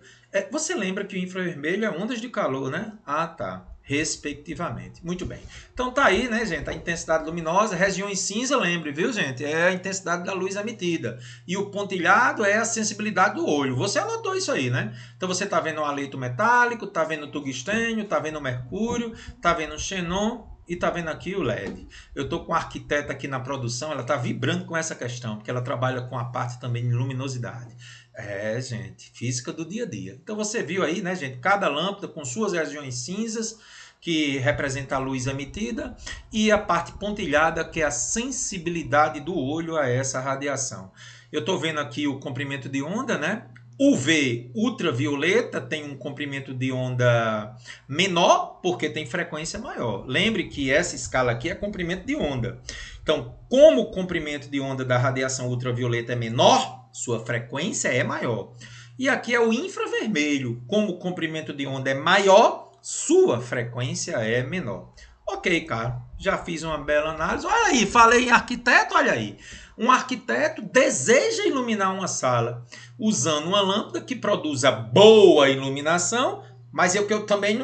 Você lembra que o infravermelho é ondas de calor, né? Tá. Respectivamente. Muito bem. Então tá aí, né, gente? A intensidade luminosa, regiões cinza, lembre, viu, gente? É a intensidade da luz emitida. E o pontilhado é a sensibilidade do olho. Você anotou isso aí, né? Então você tá vendo o haleto metálico, tá vendo o tungstênio, tá vendo o mercúrio, tá vendo o xenon e tá vendo aqui o LED. Eu tô com a arquiteta aqui na produção, ela tá vibrando com essa questão, porque ela trabalha com a parte também de luminosidade. Gente, física do dia a dia. Então você viu aí, né, gente? Cada lâmpada com suas regiões cinzas, que representa a luz emitida, e a parte pontilhada, que é a sensibilidade do olho a essa radiação. Eu estou vendo aqui o comprimento de onda, né? UV, ultravioleta, tem um comprimento de onda menor, porque tem frequência maior. Lembre que essa escala aqui é comprimento de onda. Então, como o comprimento de onda da radiação ultravioleta é menor, sua frequência é maior. E aqui é o infravermelho. Como o comprimento de onda é maior, sua frequência é menor. Ok, Ok, cara, já fiz uma bela análise. Olha aí, falei em arquiteto, olha aí. Um arquiteto deseja iluminar uma sala usando uma lâmpada que produza boa iluminação, mas que eu também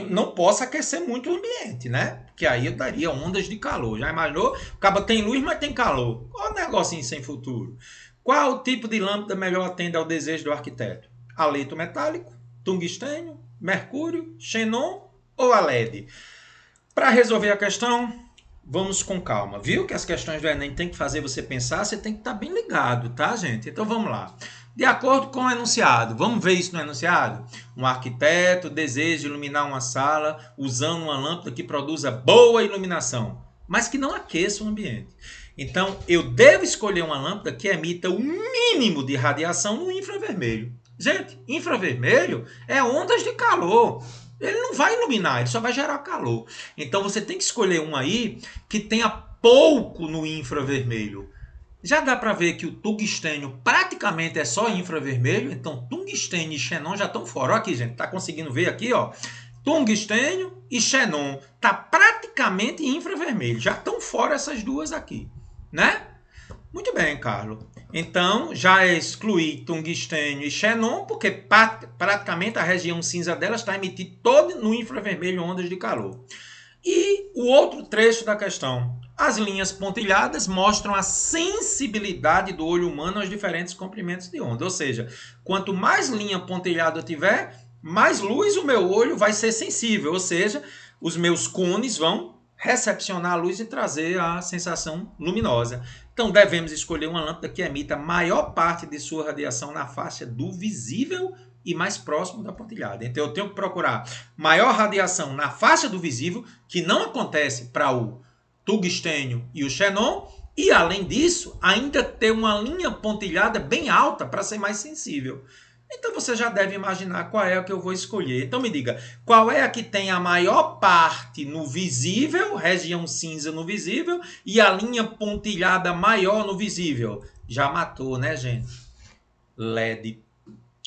não posso aquecer muito o ambiente, né? Porque aí eu daria ondas de calor. Já imaginou? Acaba tem luz, mas tem calor. Qual o negocinho sem futuro? Qual o tipo de lâmpada melhor atende ao desejo do arquiteto? Haleto metálico, tungstênio, mercúrio, xenon ou a LED? Para resolver a questão, vamos com calma. Viu que as questões do Enem tem que fazer você pensar? Você tem que estar bem ligado, tá, gente? Então vamos lá. De acordo com o enunciado, vamos ver isso no enunciado? Um arquiteto deseja iluminar uma sala usando uma lâmpada que produza boa iluminação, mas que não aqueça o ambiente. Então, eu devo escolher uma lâmpada que emita o mínimo de radiação no infravermelho. Gente, infravermelho é ondas de calor. Ele não vai iluminar, ele só vai gerar calor. Então, você tem que escolher uma aí que tenha pouco no infravermelho. Já dá para ver que o tungstênio praticamente é só infravermelho. Então, tungstênio e xenon já estão fora. Olha aqui, gente. Tá conseguindo ver aqui, ó. Tungstênio e xenon tá praticamente infravermelho. Já estão fora essas duas aqui, né? Muito bem, Carlos. Então, já excluí tungstênio e xenon, porque praticamente a região cinza delas está emitindo todo no infravermelho ondas de calor. E o outro trecho da questão. As linhas pontilhadas mostram a sensibilidade do olho humano aos diferentes comprimentos de onda. Ou seja, quanto mais linha pontilhada eu tiver, mais luz o meu olho vai ser sensível. Ou seja, os meus cones vão recepcionar a luz e trazer a sensação luminosa. Então, devemos escolher uma lâmpada que emita a maior parte de sua radiação na faixa do visível e mais próximo da pontilhada. Então, eu tenho que procurar maior radiação na faixa do visível, que não acontece para o tungstênio e o xenon, e, além disso, ainda ter uma linha pontilhada bem alta para ser mais sensível. Então, você já deve imaginar qual é a que eu vou escolher. Então, me diga, qual é a que tem a maior parte no visível, região cinza no visível, e a linha pontilhada maior no visível? Já matou, né, gente? LED.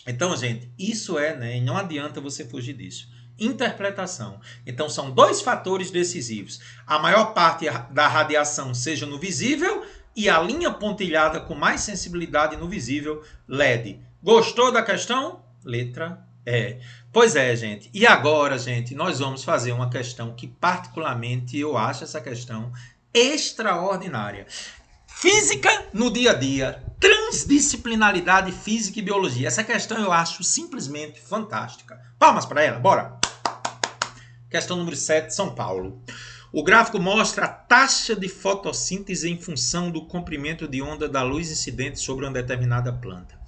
Então, gente, isso né? E não adianta você fugir disso. Interpretação. Então, são dois fatores decisivos. A maior parte da radiação seja no visível e a linha pontilhada com mais sensibilidade no visível, LED. Gostou da questão? Letra E. Pois é, gente. E agora, gente, nós vamos fazer uma questão que particularmente eu acho essa questão extraordinária. Física no dia a dia. Transdisciplinaridade, física e biologia. Essa questão eu acho simplesmente fantástica. Palmas para ela, bora! Questão número 7, São Paulo. O gráfico mostra a taxa de fotossíntese em função do comprimento de onda da luz incidente sobre uma determinada planta.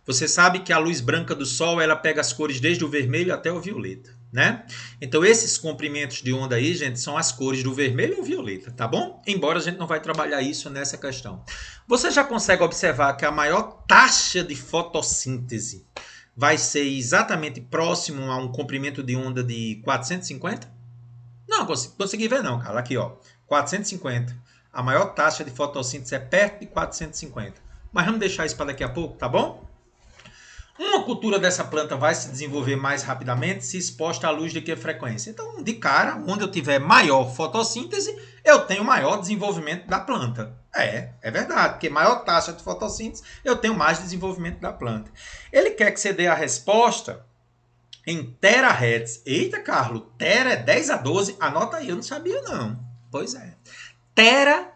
Você sabe que a luz branca do sol ela pega as cores desde o vermelho até o violeta, né? Então esses comprimentos de onda aí, gente, são as cores do vermelho e o violeta, tá bom? Embora a gente não vai trabalhar isso nessa questão. Você já consegue observar que a maior taxa de fotossíntese vai ser exatamente próximo a um comprimento de onda de 450? Não, consegui ver não, cara. Aqui, ó, 450. A maior taxa de fotossíntese é perto de 450. Mas vamos deixar isso para daqui a pouco, tá bom? Uma cultura dessa planta vai se desenvolver mais rapidamente se exposta à luz de que frequência. Então, de cara, onde eu tiver maior fotossíntese, eu tenho maior desenvolvimento da planta. É verdade, porque maior taxa de fotossíntese, eu tenho mais desenvolvimento da planta. Ele quer que você dê a resposta em terahertz. Eita, Carlos, tera é 10 a 12. Anota aí, eu não sabia não. Pois é. Tera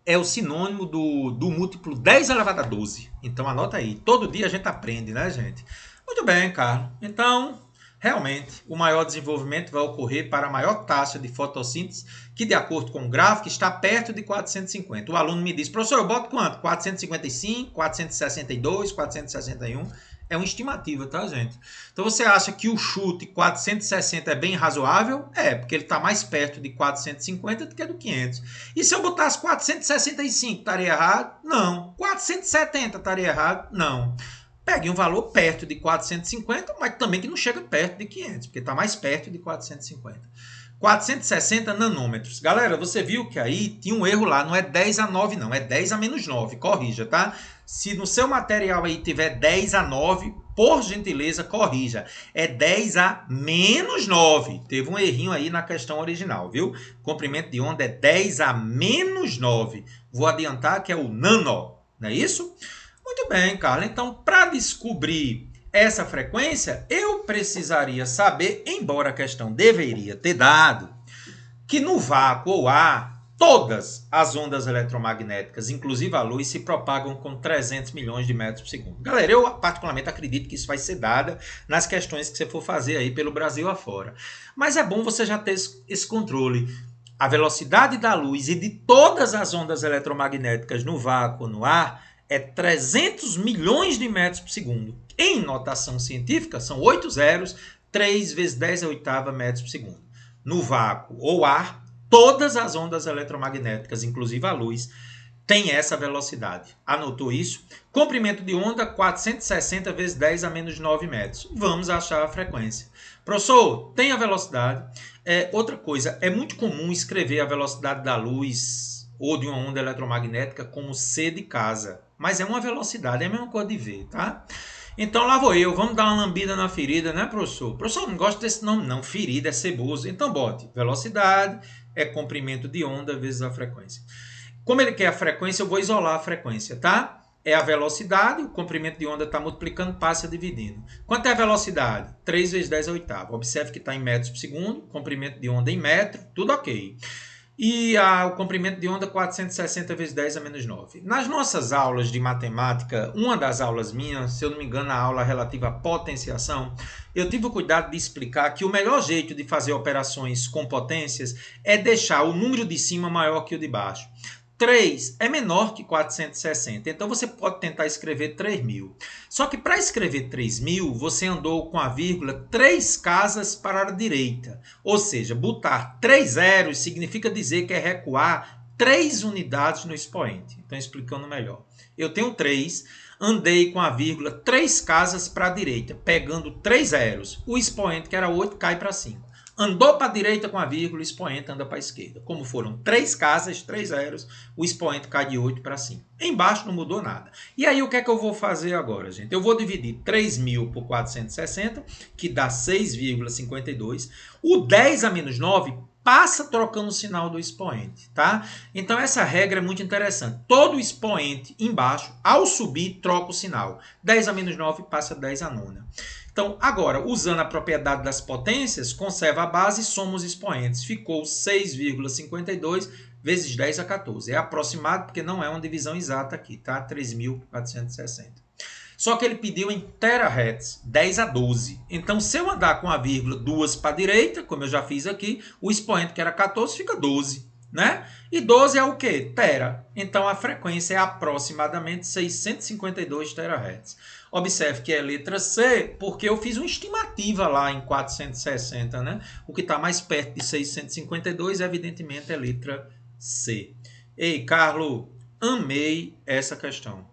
é o sinônimo do múltiplo 10 elevado a 12. Então, anota aí. Todo dia a gente aprende, né, gente? Muito bem, Carlos. Então, realmente, o maior desenvolvimento vai ocorrer para a maior taxa de fotossíntese, que, de acordo com o gráfico, está perto de 450. O aluno me diz, professor, eu boto quanto? 455, 462, 461... É uma estimativa, tá, gente? Então, você acha que o chute 460 é bem razoável? É, porque ele está mais perto de 450 do que do 500. E se eu botasse 465, estaria errado? Não. 470 estaria errado? Não. Pegue um valor perto de 450, mas também que não chega perto de 500, porque está mais perto de 450. 460 nanômetros. Galera, você viu que aí tinha um erro lá, não é 10 a 9 não, é 10 a menos 9, corrija, tá? Se no seu material aí tiver 10 a 9, por gentileza, corrija. É 10 a menos 9. Teve um errinho aí na questão original, viu? Comprimento de onda é 10 a menos 9. Vou adiantar que é o nano, não é isso? Muito bem, Carla. Então, para descobrir essa frequência, eu precisaria saber, embora a questão deveria ter dado, que no vácuo ou ar, todas as ondas eletromagnéticas, inclusive a luz, se propagam com 300 milhões de metros por segundo. Galera, eu particularmente acredito que isso vai ser dada nas questões que você for fazer aí pelo Brasil afora. Mas é bom você já ter esse controle. A velocidade da luz e de todas as ondas eletromagnéticas no vácuo ou no ar é 300 milhões de metros por segundo. Em notação científica, são 8 zeros, 3 vezes 10 a oitava metros por segundo. No vácuo ou ar, todas as ondas eletromagnéticas, inclusive a luz, têm essa velocidade. Anotou isso? Comprimento de onda, 460 vezes 10 a menos 9 metros. Vamos achar a frequência. Professor, tem a velocidade. Outra coisa, é muito comum escrever a velocidade da luz ou de uma onda eletromagnética como C de casa. Mas é uma velocidade, é a mesma coisa de V, tá? Então lá vou eu, vamos dar uma lambida na ferida, né, professor? Professor, não gosto desse nome não, ferida é ceboso. Então bote, velocidade é comprimento de onda vezes a frequência. Como ele quer a frequência, eu vou isolar a frequência, tá? É a velocidade, o comprimento de onda está multiplicando, passa dividindo. Quanto é a velocidade? 3 vezes 10 a oitava. Observe que está em metros por segundo, comprimento de onda em metro, tudo ok. E o comprimento de onda 460 vezes 10 a menos 9. Nas nossas aulas de matemática, uma das aulas minhas, se eu não me engano, a aula relativa à potenciação, eu tive o cuidado de explicar que o melhor jeito de fazer operações com potências é deixar o número de cima maior que o de baixo. 3 é menor que 460, então você pode tentar escrever 3.000. Só que para escrever 3.000, você andou com a vírgula 3 casas para a direita. Ou seja, botar 3 zeros significa dizer que é recuar 3 unidades no expoente. Então, explicando melhor. Eu tenho 3, andei com a vírgula 3 casas para a direita, pegando 3 zeros. O expoente, que era 8, cai para 5. Andou para a direita com a vírgula, o expoente anda para a esquerda. Como foram 3 casas, 3 zeros, o expoente cai de 8 para 5. Embaixo não mudou nada. E aí o que é que eu vou fazer agora, gente? Eu vou dividir 3.000 por 460, que dá 6,52. O 10 a menos 9 passa trocando o sinal do expoente, tá? Então essa regra é muito interessante. Todo expoente embaixo, ao subir, troca o sinal. 10 a menos 9 passa 10 a nona. Então, agora, usando a propriedade das potências, conserva a base e soma os expoentes. Ficou 6,52 vezes 10 a 14. É aproximado porque não é uma divisão exata aqui, tá? 3.460. Só que ele pediu em terahertz, 10 a 12. Então, se eu andar com a vírgula 2 para a direita, como eu já fiz aqui, o expoente que era 14 fica 12, né? E 12 é o quê? Tera. Então, a frequência é aproximadamente 652 terahertz. Observe que é letra C, porque eu fiz uma estimativa lá em 460, né? O que está mais perto de 652, evidentemente, é letra C. Ei, Carlos, amei essa questão.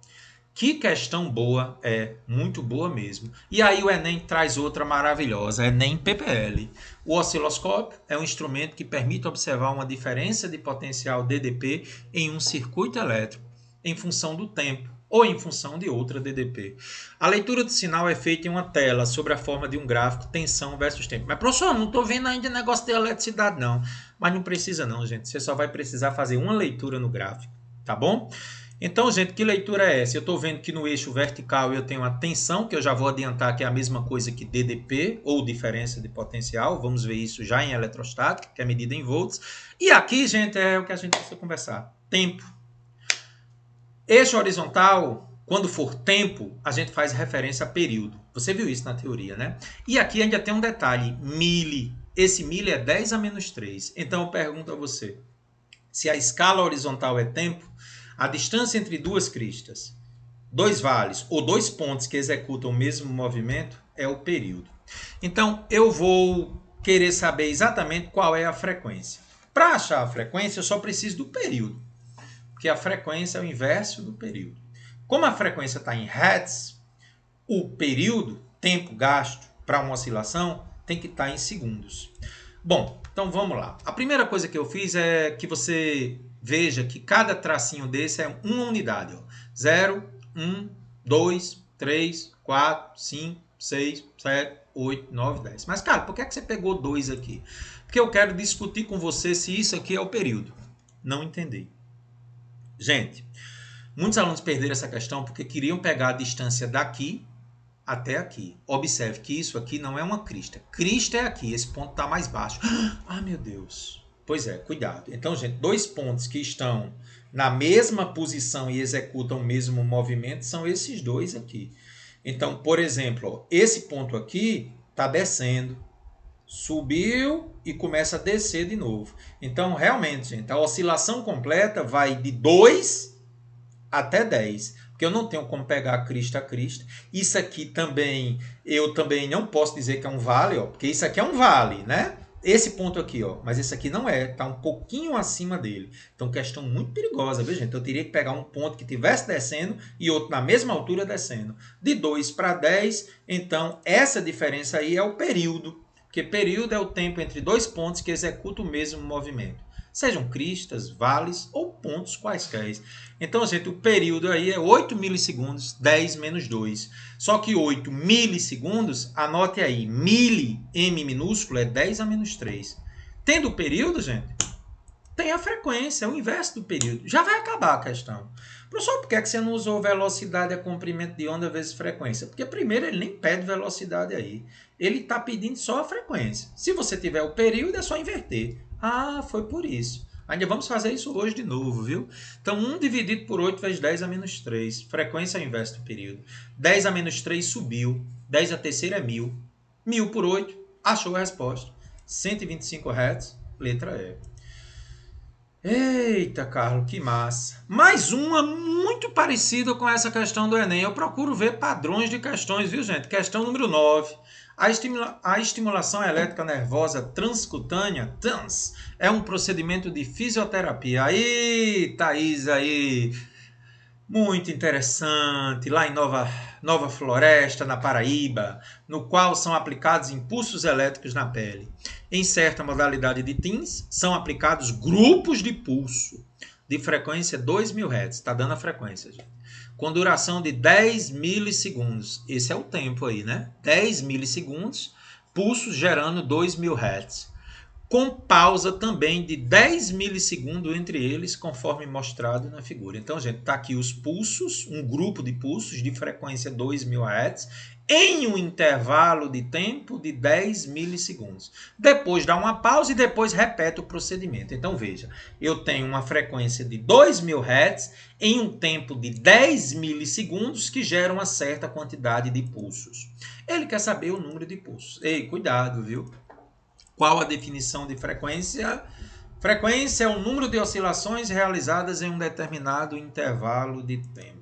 Que questão boa, muito boa mesmo. E aí o Enem traz outra maravilhosa, Enem PPL. O osciloscópio é um instrumento que permite observar uma diferença de potencial DDP em um circuito elétrico em função do tempo ou em função de outra DDP. A leitura do sinal é feita em uma tela sobre a forma de um gráfico tensão versus tempo. Mas, professor, não estou vendo ainda negócio de eletricidade, não. Mas não precisa não, gente. Você só vai precisar fazer uma leitura no gráfico, tá bom? Então, gente, que leitura é essa? Eu estou vendo que no eixo vertical eu tenho a tensão, que eu já vou adiantar que é a mesma coisa que DDP, ou diferença de potencial. Vamos ver isso já em eletrostática, que é medida em volts. E aqui, gente, é o que a gente precisa conversar. Tempo. Eixo horizontal, quando for tempo, a gente faz referência a período. Você viu isso na teoria, né? E aqui ainda tem um detalhe, mili. Esse mili é 10 a menos 3. Então eu pergunto a você, se a escala horizontal é tempo, a distância entre duas cristas, dois vales ou dois pontos que executam o mesmo movimento é o período. Então eu vou querer saber exatamente qual é a frequência. Para achar a frequência, eu só preciso do período. Porque a frequência é o inverso do período. Como a frequência está em hertz, o período, tempo gasto para uma oscilação, tem que estar em segundos. Bom, então vamos lá. A primeira coisa que eu fiz é que você veja que cada tracinho desse é uma unidade. 0, 1, 2, 3, 4, 5, 6, 7, 8, 9, 10. Mas, cara, por que é que você pegou 2 aqui? Porque eu quero discutir com você se isso aqui é o período. Não entendi. Gente, muitos alunos perderam essa questão porque queriam pegar a distância daqui até aqui. Observe que isso aqui não é uma crista. Crista é aqui, esse ponto está mais baixo. Ah, meu Deus. Pois é, cuidado. Então, gente, 2 pontos que estão na mesma posição e executam o mesmo movimento são esses 2 aqui. Então, por exemplo, ó, esse ponto aqui está descendo, subiu e começa a descer de novo. Então, realmente, gente, a oscilação completa vai de 2 até 10. Porque eu não tenho como pegar a crista a crista. Isso aqui também, eu também não posso dizer que é um vale, ó, porque isso aqui é um vale, né? Esse ponto aqui, ó, mas esse aqui não é, tá um pouquinho acima dele. Então, questão muito perigosa, viu, gente? Eu teria que pegar um ponto que estivesse descendo e outro na mesma altura descendo. De 2 para 10, então, essa diferença aí é o período. Porque período é o tempo entre 2 pontos que executam o mesmo movimento. Sejam cristas, vales ou pontos quaisquer. Então, gente, o período aí é 8 milissegundos, 10 menos 2. Só que 8 milissegundos, anote aí, mili, M minúsculo, é 10 a menos 3. Tendo o período, gente, tem a frequência, é o inverso do período. Já vai acabar a questão. Professor, por que você não usou velocidade a comprimento de onda vezes frequência? Porque primeiro ele nem pede velocidade aí. Ele está pedindo só a frequência. Se você tiver o período, é só inverter. Ah, foi por isso. Ainda vamos fazer isso hoje de novo, viu? Então, 1 dividido por 8 vezes 10 a menos 3. Frequência é o inverso do período. 10 a menos 3 subiu. 10 a terceira é 1000. 1000 por 8, achou a resposta. 125 Hz, letra E. Eita, Carlos, que massa. Mais uma muito parecida com essa questão do Enem. Eu procuro ver padrões de questões, viu, gente? Questão número 9. A estimulação elétrica nervosa transcutânea, TANS, é um procedimento de fisioterapia. Aí, Thaís, aí, muito interessante, lá em Nova Floresta, na Paraíba, no qual são aplicados impulsos elétricos na pele. Em certa modalidade de TINS, são aplicados grupos de pulso de frequência 2.000 Hz. Está dando a frequência, gente. Com duração de 10 milissegundos. Esse é o tempo aí, né? 10 milissegundos, pulsos gerando 2.000 Hz. Com pausa também de 10 milissegundos entre eles, conforme mostrado na figura. Então, gente, está aqui os pulsos, um grupo de pulsos de frequência 2.000 Hz, em um intervalo de tempo de 10 milissegundos. Depois dá uma pausa e depois repete o procedimento. Então, veja, eu tenho uma frequência de 2.000 Hz em um tempo de 10 milissegundos que gera uma certa quantidade de pulsos. Ele quer saber o número de pulsos. Ei, cuidado, viu? Qual a definição de frequência? Frequência é o número de oscilações realizadas em um determinado intervalo de tempo.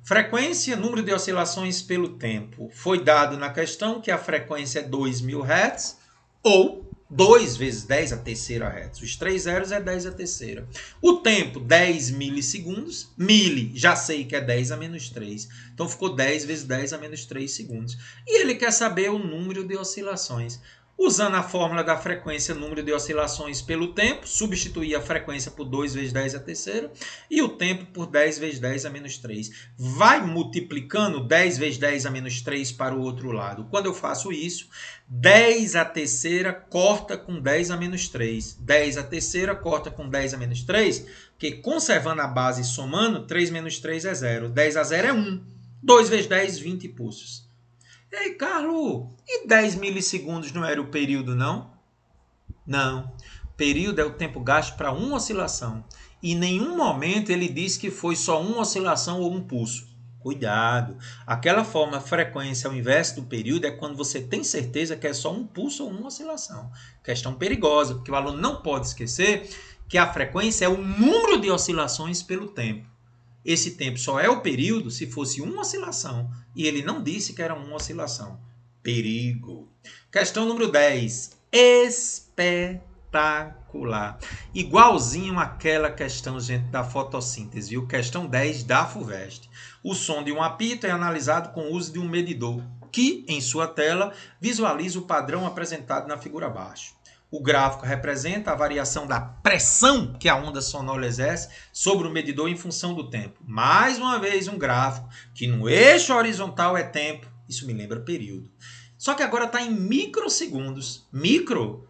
Frequência, número de oscilações pelo tempo. Foi dado na questão que a frequência é 2.000 Hz ou 2 vezes 10 a terceira Hz. Os 3 zeros é 10 a terceira. O tempo, 10 milissegundos. Mili, já sei que é 10 a menos 3. Então ficou 10 vezes 10 a menos 3 segundos. E ele quer saber o número de oscilações. Usando a fórmula da frequência, número de oscilações pelo tempo, substituir a frequência por 2 vezes 10 a terceira e o tempo por 10 vezes 10 a menos 3. Vai multiplicando 10 vezes 10 a menos 3 para o outro lado. Quando eu faço isso, 10 a terceira corta com 10 a menos 3. 10 a terceira corta com 10 a menos 3, porque conservando a base e somando, 3 menos 3 é 0. 10 a 0 é 1. 2 vezes 10, 20 pulsos. Ei, Carlos, e 10 milissegundos não era o período, não? Não. Período é o tempo gasto para uma oscilação. E em nenhum momento ele disse que foi só uma oscilação ou um pulso. Cuidado. Aquela forma frequência ao inverso do período é quando você tem certeza que é só um pulso ou uma oscilação. Questão perigosa, porque o aluno não pode esquecer que a frequência é o número de oscilações pelo tempo. Esse tempo só é o período se fosse uma oscilação. E ele não disse que era uma oscilação. Perigo. Questão número 10. Espetacular. Igualzinho àquela questão, gente, da fotossíntese. Viu? Questão 10 da FUVEST. O som de um apito é analisado com o uso de um medidor, que, em sua tela, visualiza o padrão apresentado na figura abaixo. O gráfico representa a variação da pressão que a onda sonora exerce sobre o medidor em função do tempo. Mais uma vez, um gráfico que no eixo horizontal é tempo. Isso me lembra período. Só que agora está em microsegundos. Micro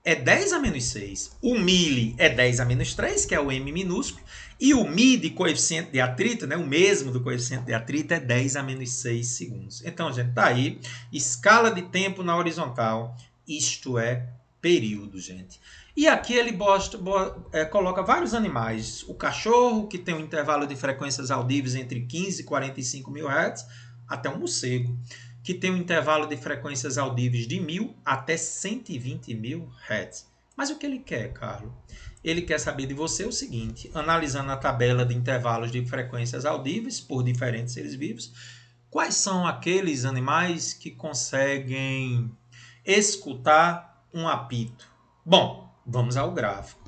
é 10 a menos 6. O mili é 10 a menos 3, que é o m minúsculo. E o mi de coeficiente de atrito, né, o mesmo do coeficiente de atrito, é 10 a menos 6 segundos. Então, gente, tá aí. Escala de tempo na horizontal. Isto é período, gente. E aqui ele coloca vários animais. O cachorro, que tem um intervalo de frequências audíveis entre 15 e 45 mil Hz, até um morcego, que tem um intervalo de frequências audíveis de 1000 até 120 mil Hz. Mas o que ele quer, Carlos? Ele quer saber de você o seguinte, analisando a tabela de intervalos de frequências audíveis por diferentes seres vivos, quais são aqueles animais que conseguem escutar um apito? Bom, vamos ao gráfico.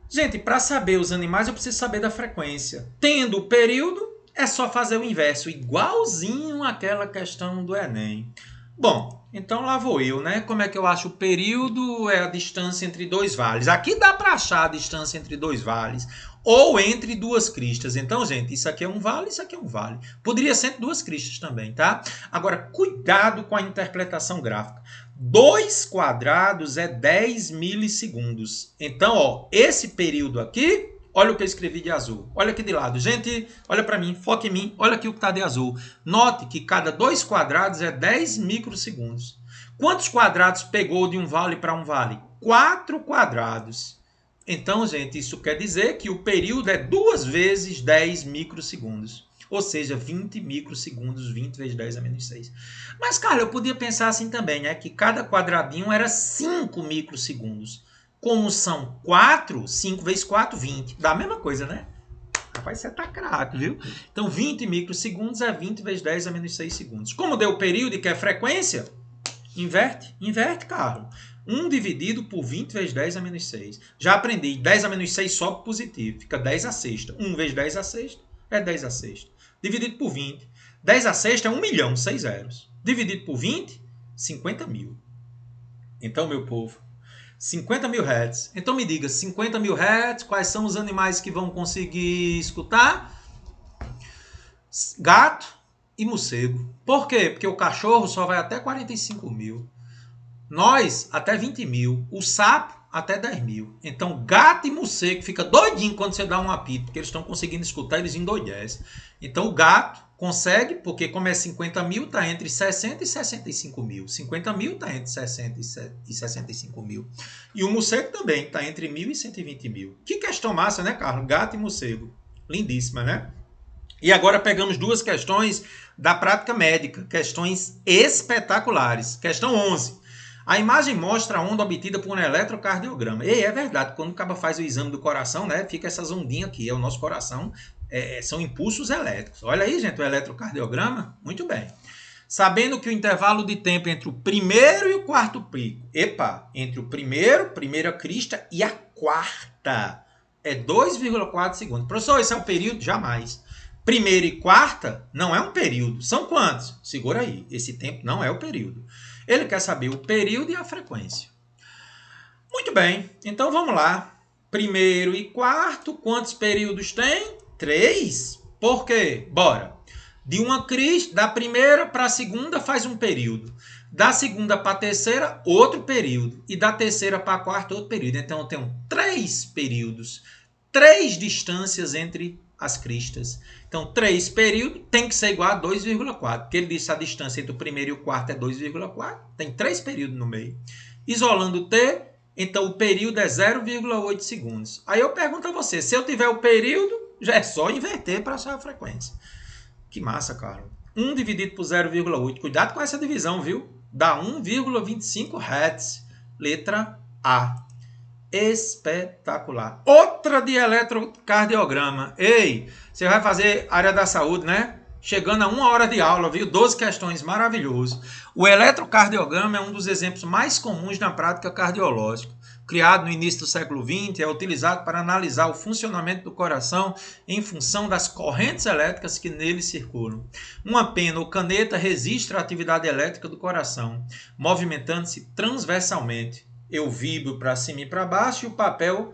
Gente, para saber os animais, eu preciso saber da frequência. Tendo o período, é só fazer o inverso, igualzinho àquela questão do Enem. Bom, então lá vou eu, né? Como é que eu acho o período? É a distância entre dois vales. Aqui dá para achar a distância entre dois vales ou entre duas cristas. Então, gente, isso aqui é um vale, isso aqui é um vale. Poderia ser entre duas cristas também, tá? Agora, cuidado com a interpretação gráfica. 2 quadrados é 10 milissegundos. Então, ó, esse período aqui, olha o que eu escrevi de azul. Olha aqui de lado. Gente, olha para mim, foca em mim. Olha aqui o que está de azul. Note que cada 2 quadrados é 10 microsegundos. Quantos quadrados pegou de um vale para um vale? 4 quadrados. Então, gente, isso quer dizer que o período é 2 vezes 10 microsegundos. Ou seja, 20 microsegundos, 20 vezes 10 a menos 6. Mas, cara, eu podia pensar assim também, né? Que cada quadradinho era 5 microsegundos. Como são 4, 5 vezes 4, 20. Dá a mesma coisa, né? Rapaz, você tá craque, viu? Então, 20 microsegundos é 20 vezes 10 a menos 6 segundos. Como deu o período e quer frequência, inverte. Inverte, Carlos. 1 dividido por 20 vezes 10 a menos 6. Já aprendi. 10 a menos 6 sobe positivo. Fica 10 a sexta. 1 vezes 10 a sexta é 10 a sexta. Dividido por 20. 10 a sexta é 1 milhão, 6 zeros. Dividido por 20, 50 mil. Então, meu povo, 50 mil Hz. Então me diga, 50 mil Hz, quais são os animais que vão conseguir escutar? Gato e morcego. Por quê? Porque o cachorro só vai até 45 mil. Nós, até 20 mil. O sapo, até 10 mil. Então, gato e morcego fica doidinho quando você dá um apito, porque eles estão conseguindo escutar, eles endoidecem. Então, o gato consegue, porque como é 50 mil, está entre 60 e 65 mil. 50 mil está entre 60 e 65 mil. E o morcego também está entre 1.000 e 120 mil. Que questão massa, né, Carlos? Gato e morcego. Lindíssima, né? E agora pegamos duas questões da prática médica. Questões espetaculares. Questão 11. A imagem mostra a onda obtida por um eletrocardiograma. E é verdade, quando o cara faz o exame do coração, né, fica essas ondinhas aqui, é o nosso coração, são impulsos elétricos. Olha aí, gente, o eletrocardiograma. Muito bem. Sabendo que o intervalo de tempo entre o primeiro e o quarto pico, entre o primeira crista e a quarta, é 2,4 segundos. Professor, esse é o período? Jamais. Primeira e quarta não é um período. São quantos? Segura aí. Esse tempo não é o período. Ele quer saber o período e a frequência. Muito bem. Então vamos lá. Primeiro e quarto, quantos períodos tem? 3. Por quê? Bora. De uma crista, da primeira para a segunda faz um período. Da segunda para a terceira, outro período. E da terceira para a quarta, outro período. Então eu tenho 3 períodos. 3 distâncias entre as cristas. Então, 3 períodos tem que ser igual a 2,4. Porque ele disse que a distância entre o primeiro e o quarto é 2,4. Tem 3 períodos no meio. Isolando o T, então o período é 0,8 segundos. Aí eu pergunto a você, se eu tiver o período, já é só inverter para achar a frequência. Que massa, Carlos. 1 dividido por 0,8. Cuidado com essa divisão, viu? Dá 1,25 Hz. Letra A. Espetacular. Outra de eletrocardiograma. Ei, você vai fazer área da saúde, né? Chegando a 1 hora de aula, viu? 12 questões, maravilhoso. O eletrocardiograma é um dos exemplos mais comuns na prática cardiológica. Criado no início do século XX, é utilizado para analisar o funcionamento do coração em função das correntes elétricas que nele circulam. Uma pena ou caneta registra a atividade elétrica do coração, movimentando-se transversalmente. eu vibro para cima e para baixo e o papel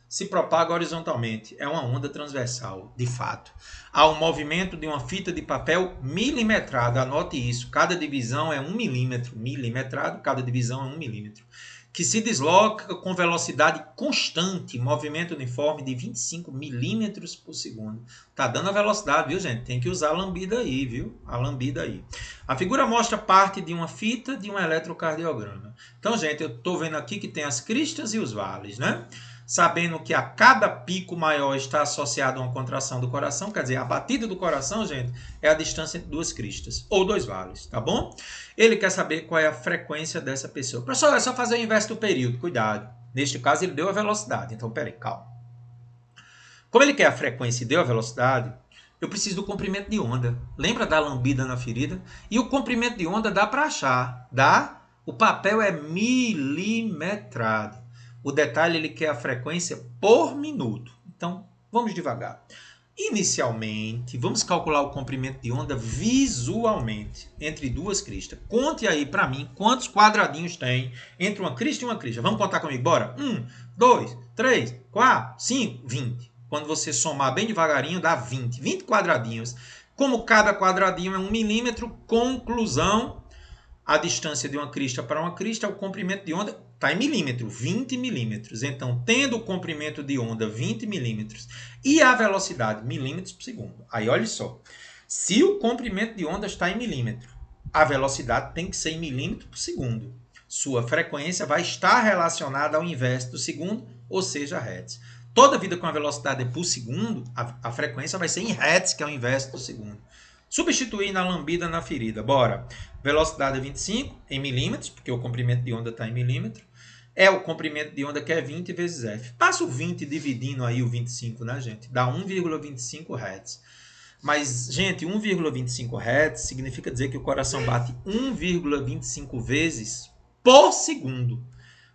se propaga horizontalmente. É uma onda transversal, de fato. Há um movimento de uma fita de papel milimetrada. Anote isso. Cada divisão é 1 milímetro. Milimetrado, cada divisão é 1 milímetro. Que se desloca com velocidade constante, movimento uniforme de 25 milímetros por segundo. Tá dando a velocidade, viu, gente? Tem que usar a lambida aí, viu? A lambida aí. A figura mostra parte de uma fita de um eletrocardiograma. Então, gente, eu estou vendo aqui que tem as cristas e os vales, né? Sabendo que a cada pico maior está associado a uma contração do coração, quer dizer, a batida do coração, gente, é a distância entre duas cristas, ou dois vales, tá bom? Ele quer saber qual é a frequência dessa pessoa. Professor, é só fazer o inverso do período, cuidado. Neste caso, ele deu a velocidade, então, peraí, calma. Como ele quer a frequência e deu a velocidade, eu preciso do comprimento de onda. Lembra da lambida na ferida? E o comprimento de onda dá para achar, dá? O papel é milimetrado. O detalhe, ele quer a frequência por minuto. Então, vamos devagar. Inicialmente, vamos calcular o comprimento de onda visualmente entre duas cristas. Conte aí para mim quantos quadradinhos tem entre uma crista e uma crista. Vamos contar comigo, bora? 1, 2, 3, 4, 5, 20. Quando você somar bem devagarinho, dá 20. 20 quadradinhos. Como cada quadradinho é 1 milímetro, conclusão, a distância de uma crista para uma crista, o comprimento de onda está em milímetro, 20 milímetros. Então, tendo o comprimento de onda 20 milímetros e a velocidade milímetros por segundo. Aí, olha só. Se o comprimento de onda está em milímetro, a velocidade tem que ser em milímetro por segundo. Sua frequência vai estar relacionada ao inverso do segundo, ou seja, hertz. Toda vida com a velocidade é por segundo, a frequência vai ser em hertz, que é o inverso do segundo. Substituir na lambida na ferida. Bora. Velocidade é 25 em milímetros, porque o comprimento de onda está em milímetro. É o comprimento de onda que é 20 vezes F. Passa o 20 dividindo aí o 25, né, gente? Dá 1,25 Hz. Mas, gente, 1,25 Hz significa dizer que o coração bate 1,25 vezes por segundo.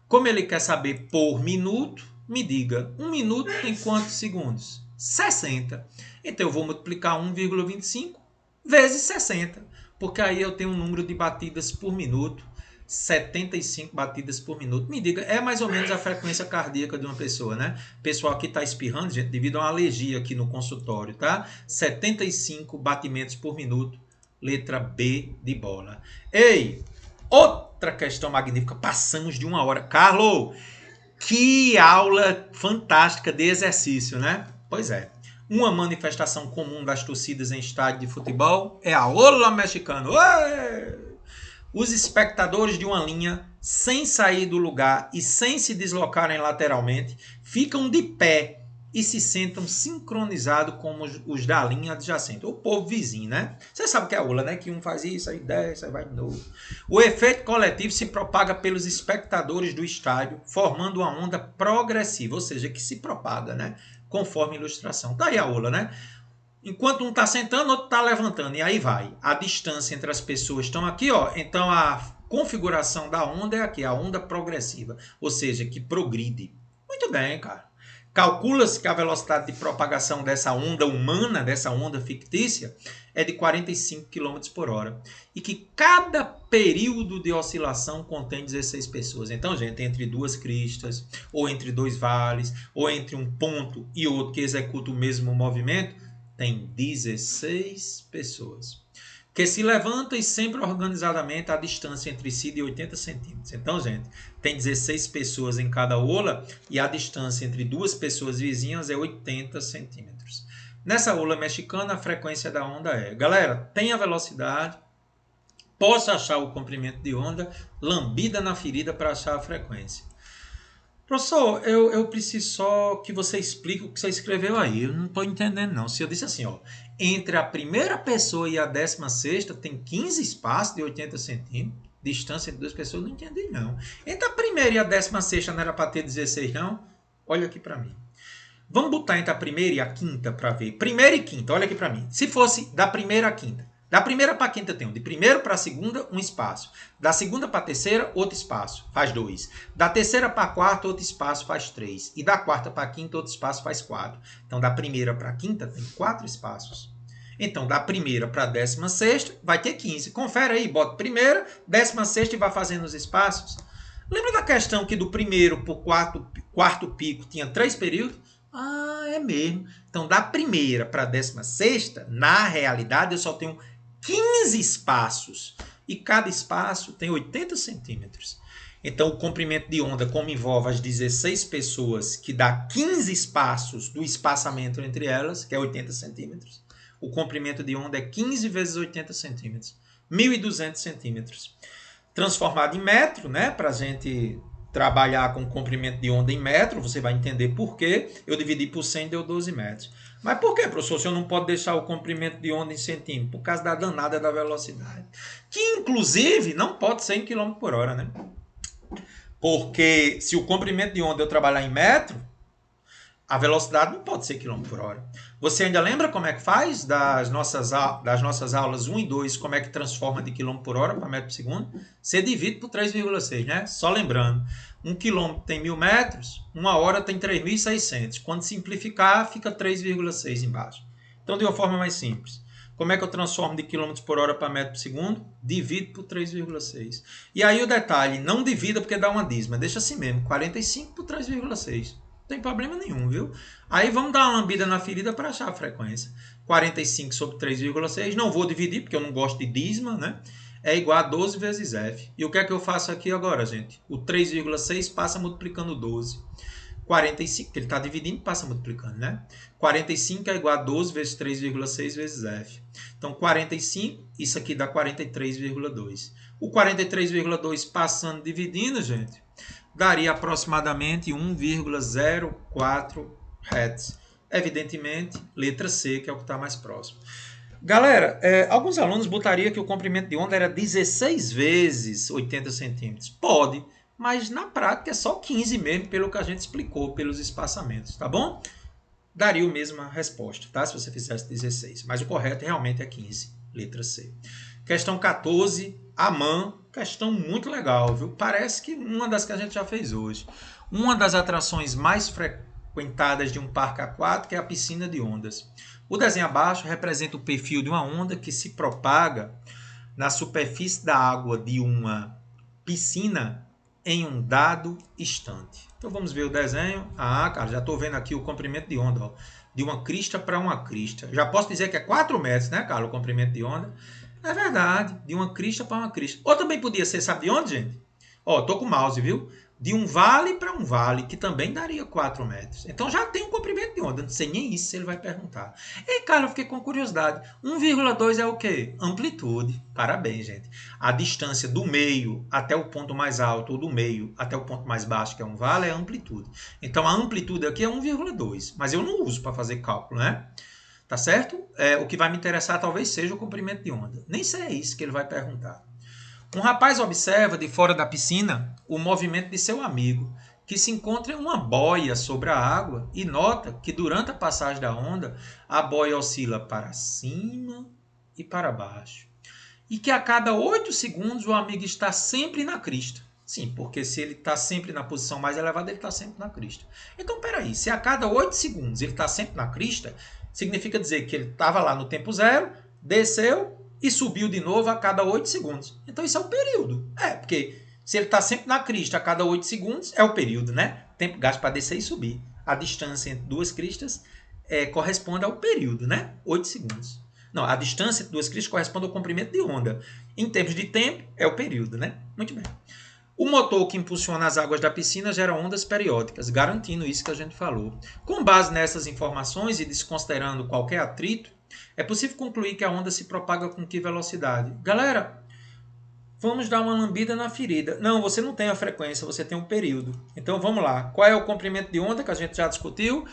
Como ele quer saber por minuto, me diga, 1 minuto tem quantos segundos? 60. Então, eu vou multiplicar 1,25 vezes 60, porque aí eu tenho um número de batidas por minuto, 75 batidas por minuto. Me diga, é mais ou menos a frequência cardíaca de uma pessoa, né? Pessoal que está espirrando, gente, devido a uma alergia aqui no consultório, tá? 75 batimentos por minuto, letra B de bola. Ei, outra questão magnífica, passamos de 1 hora. Carlos, que aula fantástica de exercício, né? Pois é. Uma manifestação comum das torcidas em estádio de futebol é a ola mexicana. Ué! Os espectadores de uma linha, sem sair do lugar e sem se deslocarem lateralmente, ficam de pé e se sentam sincronizados como os da linha adjacente. O povo vizinho, né? Você sabe o que é a ola, né? Que um faz isso, aí desce, aí vai de novo. O efeito coletivo se propaga pelos espectadores do estádio, formando uma onda progressiva, ou seja, que se propaga, né? Conforme a ilustração. Tá aí a ola, né? Enquanto um está sentando, outro está levantando. E aí vai. A distância entre as pessoas estão aqui, ó. Então a configuração da onda é aqui, a onda progressiva. Ou seja, que progride. Muito bem, cara. Calcula-se que a velocidade de propagação dessa onda humana, dessa onda fictícia, é de 45 km por hora. E que cada período de oscilação contém 16 pessoas. Então, gente, entre duas cristas, ou entre dois vales, ou entre um ponto e outro que executa o mesmo movimento, tem 16 pessoas. Que se levantam e sempre organizadamente a distância entre si de 80 centímetros. Então, gente, tem 16 pessoas em cada ola e a distância entre duas pessoas vizinhas é 80 centímetros. Nessa ola mexicana, a frequência da onda é... Galera, tem a velocidade, posso achar o comprimento de onda, lambida na ferida para achar a frequência. Professor, eu preciso só que você explique o que você escreveu aí. Eu não estou entendendo, não. Se eu disse assim, ó, entre a primeira pessoa e a 16ª tem 15 espaços de 80 centímetros, distância entre duas pessoas, não entendi, não. Entre a primeira e a 16ª não era para ter 16, não? Olha aqui para mim. Vamos botar entre a primeira e a quinta para ver. Primeira e quinta, olha aqui para mim. Se fosse da primeira à quinta. Da primeira para a quinta tem um. De primeira para a segunda, um espaço. Da segunda para a terceira, outro espaço. Faz 2. Da terceira para a quarta, outro espaço. Faz 3. E da quarta para a quinta, outro espaço. Faz 4. Então, da primeira para a quinta, tem 4 espaços. Então, da primeira para a 16ª, vai ter 15. Confere aí. Bota primeira, 16ª e vai fazendo os espaços. Lembra da questão que do primeiro para o quarto pico tinha 3 períodos? Ah, é mesmo. Então, da primeira para a 16ª, na realidade, eu só tenho 15 espaços. E cada espaço tem 80 centímetros. Então, o comprimento de onda, como envolve as 16 pessoas, que dá 15 espaços do espaçamento entre elas, que é 80 centímetros, o comprimento de onda é 15 vezes 80 centímetros, 1.200 centímetros. Transformado em metro, né, para a gente trabalhar com comprimento de onda em metro, você vai entender por quê. Eu dividi por 100 e deu 12 metros. Mas por que, professor, o senhor não pode deixar o comprimento de onda em centímetros? Por causa da danada da velocidade. Que, inclusive, não pode ser em km por hora, né? Porque se o comprimento de onda eu trabalhar em metro, a velocidade não pode ser km por hora. Você ainda lembra como é que faz das nossas aulas 1 e 2, como é que transforma de km por hora para metro por segundo? Você divide por 3,6, né? Só lembrando, 1 km tem 1.000 metros, 1 hora tem 3.600. Quando simplificar, fica 3,6 embaixo. Então, de uma forma mais simples, como é que eu transformo de km por hora para metro por segundo? Divido por 3,6. E aí o detalhe, não divida porque dá uma dízima, deixa assim mesmo, 45 por 3,6. Não tem problema nenhum, viu? Aí vamos dar uma lambida na ferida para achar a frequência. 45 sobre 3,6, não vou dividir porque eu não gosto de dízima, né? É igual a 12 vezes F. E o que é que eu faço aqui agora, gente? O 3,6 passa multiplicando 12. 45, que ele está dividindo, passa multiplicando, né? 45 é igual a 12 vezes 3,6 vezes F. Então, 45, isso aqui dá 43,2. O 43,2 passando, dividindo, gente, daria aproximadamente 1,04 Hz. Evidentemente, letra C, que é o que está mais próximo. Galera, alguns alunos botariam que o comprimento de onda era 16 vezes 80 centímetros. Pode, mas na prática é só 15 mesmo, pelo que a gente explicou, pelos espaçamentos, tá bom? Daria a mesma resposta, tá? Se você fizesse 16. Mas o correto realmente é 15, letra C. Questão 14, AMAN. Questão muito legal, viu? Parece que uma das que a gente já fez hoje. Uma das atrações mais frequentadas de um parque aquático é a piscina de ondas. O desenho abaixo representa o perfil de uma onda que se propaga na superfície da água de uma piscina em um dado instante. Então vamos ver o desenho. Ah, cara, já estou vendo aqui o comprimento de onda, ó, de uma crista para uma crista. Já posso dizer que é 4 metros, né, cara, o comprimento de onda. É verdade, de uma crista para uma crista. Ou também podia ser, sabe de onde, gente? Ó, tô com o mouse, viu? De um vale para um vale, que também daria 4 metros. Então já tem um comprimento de onda. Não sei nem isso se ele vai perguntar. E, cara, eu fiquei com curiosidade. 1,2 é o quê? Amplitude. Parabéns, gente. A distância do meio até o ponto mais alto, ou do meio até o ponto mais baixo, que é um vale, é a amplitude. Então a amplitude aqui é 1,2. Mas eu não uso para fazer cálculo, né? Tá certo? O que vai me interessar talvez seja o comprimento de onda. Nem sei é isso que ele vai perguntar. Um rapaz observa de fora da piscina o movimento de seu amigo, que se encontra em uma boia sobre a água e nota que durante a passagem da onda, a boia oscila para cima e para baixo. E que a cada 8 segundos o amigo está sempre na crista. Sim, porque se ele está sempre na posição mais elevada, ele está sempre na crista. Então, peraí, se a cada 8 segundos ele está sempre na crista, significa dizer que ele estava lá no tempo zero, desceu e subiu de novo a cada 8 segundos. Então isso é o período. Porque se ele está sempre na crista a cada 8 segundos, é o período, né? Tempo gasto para descer e subir. A distância entre duas cristas corresponde ao período, né? 8 segundos. Não, a distância entre duas cristas corresponde ao comprimento de onda. Em termos de tempo, é o período, né? Muito bem. O motor que impulsiona as águas da piscina gera ondas periódicas, garantindo isso que a gente falou. Com base nessas informações e desconsiderando qualquer atrito, é possível concluir que a onda se propaga com que velocidade? Galera, vamos dar uma lambida na ferida. Não, você não tem a frequência, você tem um período. Então vamos lá. Qual é o comprimento de onda que a gente já discutiu?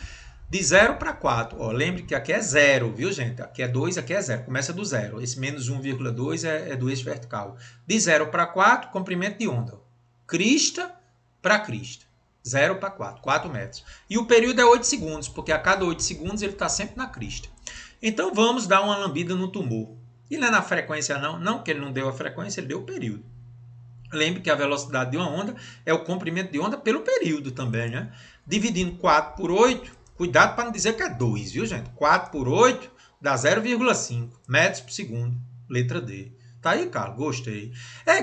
De 0 para 4. Lembre que aqui é 0, viu, gente? Aqui é 2, aqui é 0. Começa do 0. Esse menos 1,2 é do eixo vertical. De 0 para 4, comprimento de onda. Crista para crista. 0 para 4, 4 metros. E o período é 8 segundos, porque a cada 8 segundos ele está sempre na crista. Então vamos dar uma lambida no tumor. E não é na frequência não, porque ele não deu a frequência, ele deu o período. Lembre que a velocidade de uma onda é o comprimento de onda pelo período também, né? Dividindo 4 por 8, cuidado para não dizer que é 2, viu, gente? 4 por 8 dá 0,5 metros por segundo, letra D. Tá aí, cara, gostei.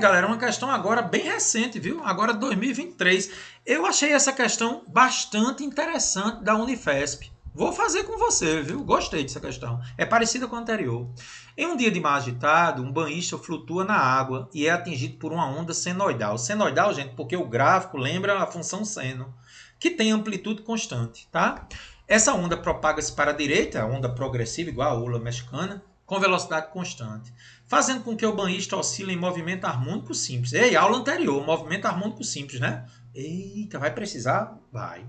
Galera, uma questão agora bem recente, viu? Agora 2023. Eu achei essa questão bastante interessante da Unifesp. Vou fazer com você, viu? Gostei dessa questão. É parecida com a anterior. Em um dia de mar agitado, um banhista flutua na água e é atingido por uma onda senoidal. Senoidal, gente, porque o gráfico lembra a função seno, que tem amplitude constante, tá? Essa onda propaga-se para a direita, a onda progressiva, igual a ola mexicana, com velocidade constante, fazendo com que o banhista oscile em movimento harmônico simples. Ei, aula anterior, movimento harmônico simples, né? Eita, vai precisar? Vai.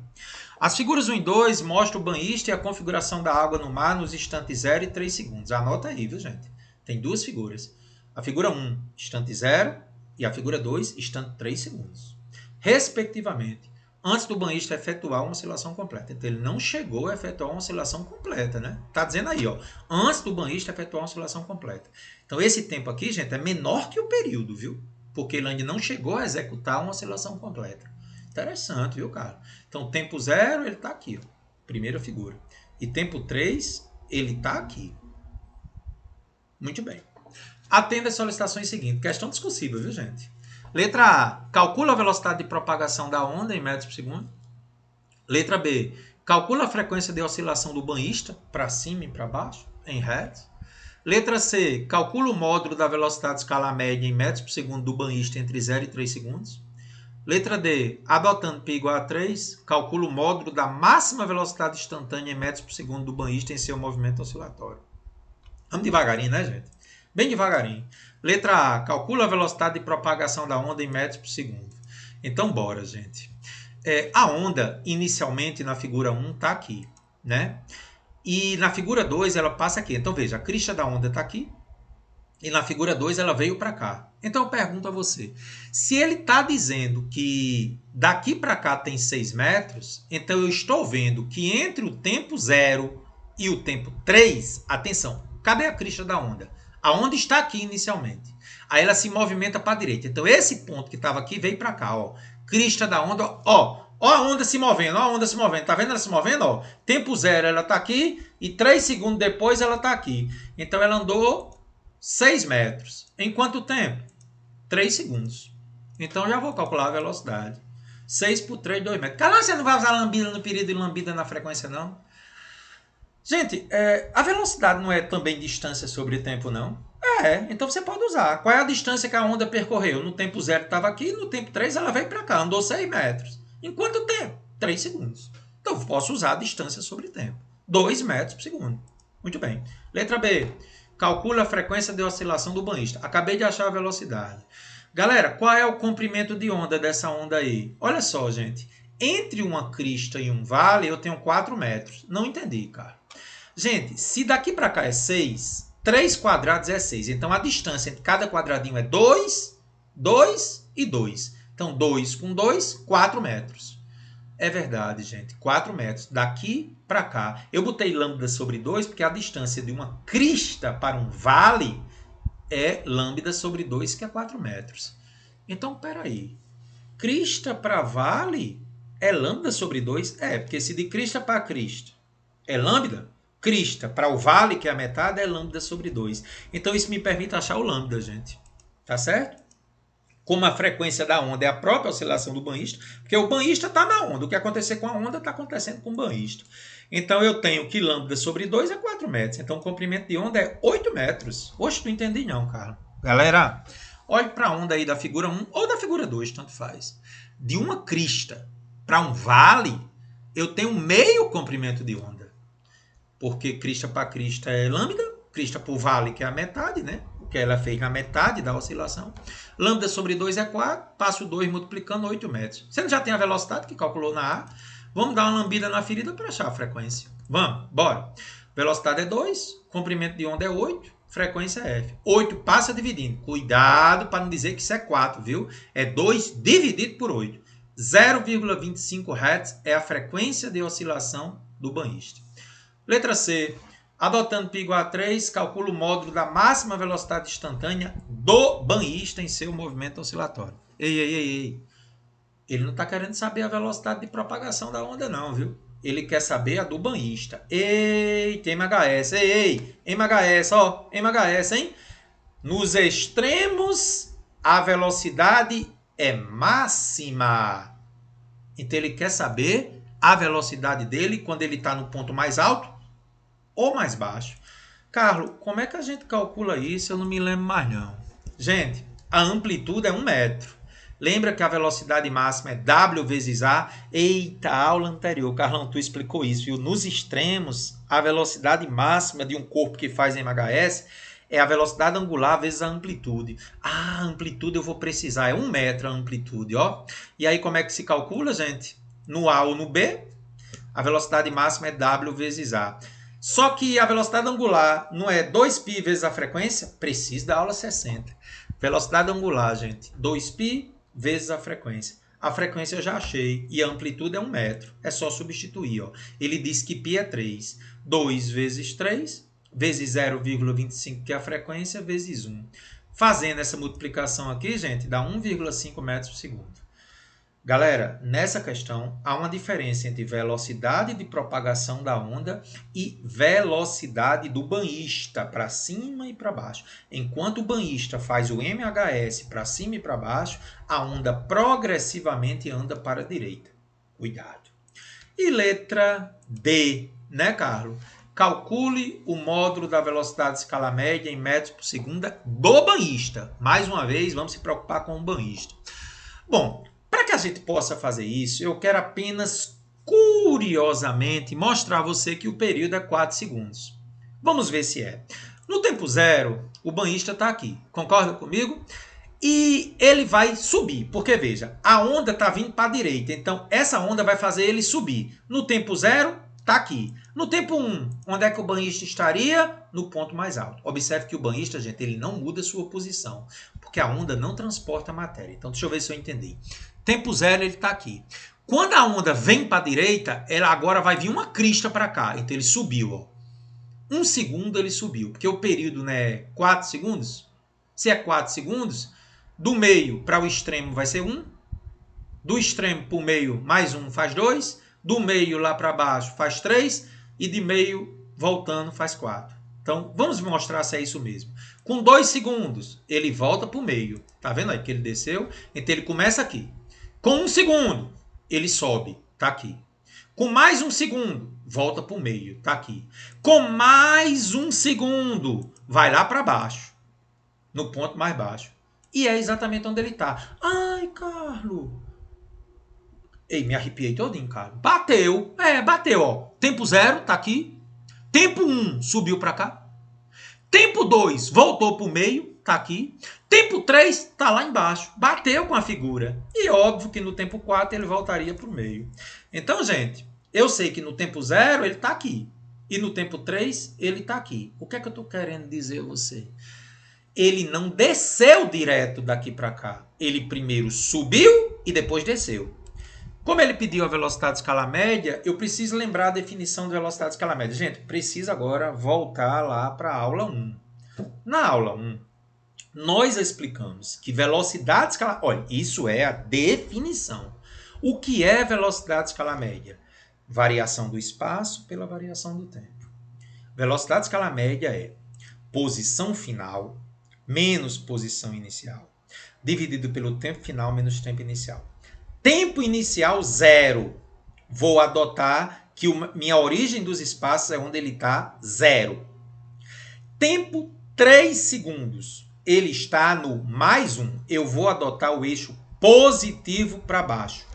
As figuras 1 e 2 mostram o banhista e a configuração da água no mar nos instantes 0 e 3 segundos. Anota aí, viu, gente? Tem duas figuras. A figura 1, instante 0, e a figura 2, instante 3 segundos. Respectivamente, antes do banhista efetuar uma oscilação completa. Então, ele não chegou a efetuar uma oscilação completa, né? Tá dizendo aí, ó. Antes do banhista efetuar uma oscilação completa. Então, esse tempo aqui, gente, é menor que o período, viu? Porque ele ainda não chegou a executar uma oscilação completa. Interessante, viu, cara? Então, tempo 0, ele tá aqui, ó. Primeira figura. E tempo 3, ele tá aqui. Muito bem. Atenda às solicitações seguintes. Questão discussível, viu, gente? Letra A. Calcula a velocidade de propagação da onda em metros por segundo. Letra B. Calcula a frequência de oscilação do banhista, para cima e para baixo, em hertz. Letra C. Calcula o módulo da velocidade escalar média em metros por segundo do banhista entre 0 e 3 segundos. Letra D. Adotando π igual a 3, calcula o módulo da máxima velocidade instantânea em metros por segundo do banhista em seu movimento oscilatório. Vamos devagarinho, né, gente? Bem devagarinho. Letra A. Calcula a velocidade de propagação da onda em metros por segundo. Então, bora, gente. A onda, inicialmente, na figura 1, está aqui, né? E na figura 2, ela passa aqui. Então, veja, a crista da onda está aqui. E na figura 2, ela veio para cá. Então, eu pergunto a você. Se ele está dizendo que daqui para cá tem 6 metros, então eu estou vendo que entre o tempo 0 e o tempo 3, atenção, cadê a crista da onda? A onda está aqui inicialmente. Aí ela se movimenta para a direita. Então, esse ponto que estava aqui veio para cá, ó. Crista da onda, ó. Ó a onda se movendo, ó a onda se movendo. Tá vendo ela se movendo, ó? Tempo 0 ela está aqui e 3 segundos depois ela está aqui. Então, ela andou 6 metros. Em quanto tempo? 3 segundos. Então, já vou calcular a velocidade. 6 por 3, 2 metros. Caramba, você não vai usar lambida no período e lambida na frequência, não? Gente, a velocidade não é também distância sobre tempo, não? Então você pode usar. Qual é a distância que a onda percorreu? No tempo 0 estava aqui, no tempo 3 ela veio para cá, andou 6 metros. Em quanto tempo? 3 segundos. Então eu posso usar a distância sobre tempo. 2 metros por segundo. Muito bem. Letra B. Calcula a frequência de oscilação do banhista. Acabei de achar a velocidade. Galera, qual é o comprimento de onda dessa onda aí? Olha só, gente. Entre uma crista e um vale, eu tenho 4 metros. Não entendi, cara. Gente, se daqui para cá é 6, 3 quadrados é 6. Então, a distância entre cada quadradinho é 2, 2 e 2. Então, 2 com 2, 4 metros. É verdade, gente. 4 metros. Daqui para cá. Eu botei lambda sobre 2 porque a distância de uma crista para um vale é lambda sobre 2, que é 4 metros. Então, peraí. Crista para vale é lambda sobre 2? Porque se de crista para crista é lambda, crista para o vale, que é a metade, é lambda sobre 2. Então, isso me permite achar o lambda, gente. Tá certo? Como a frequência da onda é a própria oscilação do banhista, porque o banhista está na onda. O que acontecer com a onda está acontecendo com o banhista. Então, eu tenho que lambda sobre 2 é 4 metros. Então, o comprimento de onda é 8 metros. Oxe, não entendi não, cara. Galera, olhe para a onda aí da figura 1 ou da figura 2, tanto faz. De uma crista para um vale, eu tenho meio comprimento de onda. Porque crista para crista é lambda, crista por vale, que é a metade, né? Porque ela fez na metade da oscilação. Lambda sobre 2 é 4, passo 2 multiplicando 8 metros. Você não já tem a velocidade que calculou na A? Vamos dar uma lambida na ferida para achar a frequência. Vamos, bora. Velocidade é 2, comprimento de onda é 8, frequência é F. 8 passa dividindo. Cuidado para não dizer que isso é 4, viu? É 2 dividido por 8. 0,25 Hz é a frequência de oscilação do banhista. Letra C. Adotando π igual a 3, calcula o módulo da máxima velocidade instantânea do banhista em seu movimento oscilatório. Ei. Ele não está querendo saber a velocidade de propagação da onda, não, viu? Ele quer saber a do banhista. Eita, MHS. Ei, MHS, ó. MHS, hein? Nos extremos, a velocidade é máxima. Então, ele quer saber a velocidade dele quando ele está no ponto mais alto ou mais baixo. Carlos, como é que a gente calcula isso? Eu não me lembro mais, não. Gente, a amplitude é 1 metro. Lembra que a velocidade máxima é W vezes A? Eita, aula anterior, Carlão, tu explicou isso, viu? Nos extremos, a velocidade máxima de um corpo que faz MHS é a velocidade angular vezes a amplitude. Ah, a amplitude eu vou precisar, é 1 metro a amplitude, ó. E aí como é que se calcula, gente? No A ou no B, a velocidade máxima é W vezes A. Só que a velocidade angular não é 2π vezes a frequência? Precisa da aula 60. Velocidade angular, gente, 2π vezes a frequência. A frequência eu já achei e a amplitude é 1 metro. É só substituir, ó. Ele diz que π é 3. 2 vezes 3 vezes 0,25, que é a frequência, vezes 1. Fazendo essa multiplicação aqui, gente, dá 1,5 metros por segundo. Galera, nessa questão, há uma diferença entre velocidade de propagação da onda e velocidade do banhista, para cima e para baixo. Enquanto o banhista faz o MHS para cima e para baixo, a onda progressivamente anda para a direita. Cuidado. E letra D, né, Carlos? Calcule o módulo da velocidade de escala média em metros por segundo do banhista. Mais uma vez, vamos se preocupar com o banhista. Bom, para que a gente possa fazer isso, eu quero apenas, curiosamente, mostrar a você que o período é 4 segundos. Vamos ver se é. No tempo zero, o banhista está aqui. Concorda comigo? E ele vai subir, porque veja, a onda está vindo para a direita, então essa onda vai fazer ele subir. No tempo zero, está aqui. No tempo 1, onde é que o banhista estaria? No ponto mais alto. Observe que o banhista, gente, ele não muda sua posição, porque a onda não transporta a matéria. Então, deixa eu ver se eu entendi. Tempo zero, ele está aqui. Quando a onda vem para a direita, ela agora vai vir uma crista para cá. Então, ele subiu. Ó. 1 segundo ele subiu, porque o período não é 4 segundos? Se é 4 segundos, do meio para o extremo vai ser 1. Do extremo para o meio, mais 1 faz 2. Do meio lá para baixo faz 3. E de meio, voltando, faz 4. Então, vamos mostrar se é isso mesmo. Com 2 segundos, ele volta para o meio. Tá vendo aí que ele desceu? Então, ele começa aqui. Com 1 segundo, ele sobe. Tá aqui. Com mais 1 segundo, volta para o meio. Tá aqui. Com mais 1 segundo, vai lá para baixo. No ponto mais baixo. E é exatamente onde ele está. Ai, Carlos. Ei, me arrepiei todinho, Carlos. Bateu. Bateu, ó. Tempo 0, tá aqui. Tempo 1, subiu para cá. Tempo 2, voltou para o meio, tá aqui. Tempo 3, tá lá embaixo. Bateu com a figura. E óbvio que no tempo 4 ele voltaria para o meio. Então, gente, eu sei que no tempo 0 ele tá aqui. E no tempo 3 ele tá aqui. O que é que eu tô querendo dizer a você? Ele não desceu direto daqui para cá. Ele primeiro subiu e depois desceu. Como ele pediu a velocidade de escala média, eu preciso lembrar a definição de velocidade de escala média. Gente, preciso agora voltar lá para a aula 1. Na aula 1, nós explicamos que velocidade de escala... Olha, isso é a definição. O que é velocidade de escala média? Variação do espaço pela variação do tempo. Velocidade de escala média é posição final menos posição inicial, dividido pelo tempo final menos tempo inicial. Tempo inicial, 0. Vou adotar que minha origem dos espaços é onde ele está, 0. Tempo, 3 segundos. Ele está no mais 1. Eu vou adotar o eixo positivo para baixo.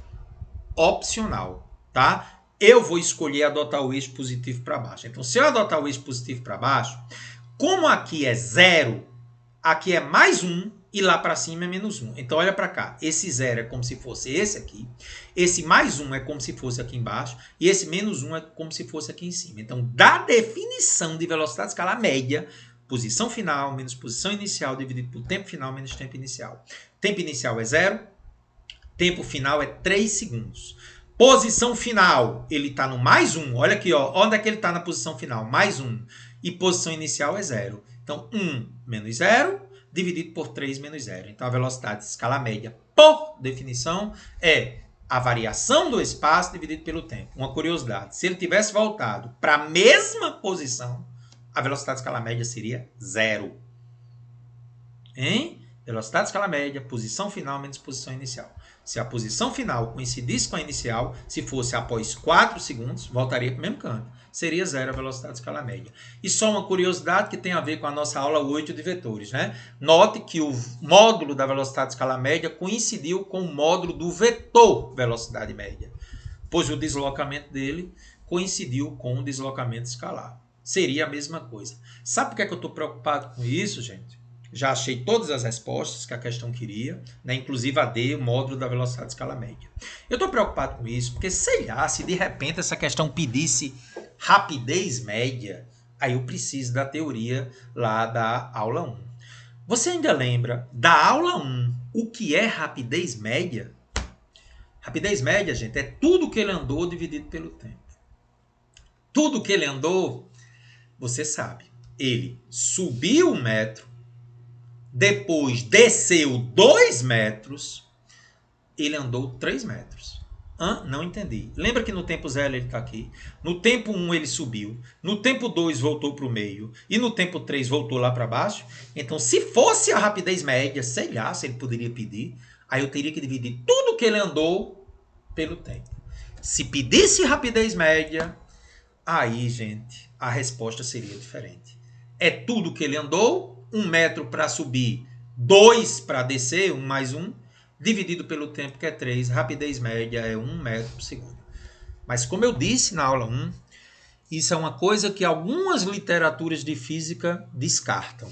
Opcional, tá? Eu vou escolher adotar o eixo positivo para baixo. Então, se eu adotar o eixo positivo para baixo, como aqui é 0, aqui é mais 1. E lá para cima é menos 1. Então, olha para cá. Esse 0 é como se fosse esse aqui. Esse mais 1 é como se fosse aqui embaixo. E esse menos 1 é como se fosse aqui em cima. Então, da definição de velocidade de escala média, posição final menos posição inicial dividido por tempo final menos tempo inicial. Tempo inicial é 0. Tempo final é 3 segundos. Posição final, ele está no mais 1. Olha aqui, ó. Onde é que ele está na posição final? Mais 1. E posição inicial é 0. Então, 1 menos 0... dividido por 3 menos 0. Então, a velocidade de escala média, por definição, é a variação do espaço dividido pelo tempo. Uma curiosidade, se ele tivesse voltado para a mesma posição, a velocidade de escala média seria 0. em velocidade de escala média, posição final menos posição inicial. Se a posição final coincidisse com a inicial, se fosse após 4 segundos, voltaria para o mesmo canto. Seria zero a velocidade de escala média. E só uma curiosidade que tem a ver com a nossa aula 8 de vetores, né? Note que o módulo da velocidade de escala média coincidiu com o módulo do vetor velocidade média, pois o deslocamento dele coincidiu com o deslocamento escalar. Seria a mesma coisa. Sabe por que eu estou preocupado com isso, gente? Já achei todas as respostas que a questão queria, né? Inclusive a D, o módulo da velocidade de escala média. Eu estou preocupado com isso porque, sei lá, se de repente essa questão pedisse rapidez média, aí eu preciso da teoria lá da aula 1. Você ainda lembra da aula 1 o que é rapidez média? Rapidez média, gente, é tudo que ele andou dividido pelo tempo. Tudo que ele andou, você sabe, ele subiu 1 metro, depois desceu 2 metros, ele andou 3 metros. Não entendi. Lembra que no tempo 0 ele está aqui? No tempo 1 ele subiu, no tempo 2 voltou para o meio e no tempo 3 voltou lá para baixo. Então, se fosse a rapidez média, sei lá se ele poderia pedir, aí eu teria que dividir tudo que ele andou pelo tempo. Se pedisse rapidez média, aí, gente, a resposta seria diferente. É tudo que ele andou, 1 metro para subir, 2 para descer, 1 mais 1, dividido pelo tempo que é 3, rapidez média é 1 metro por segundo. Mas como eu disse na aula 1, isso é uma coisa que algumas literaturas de física descartam,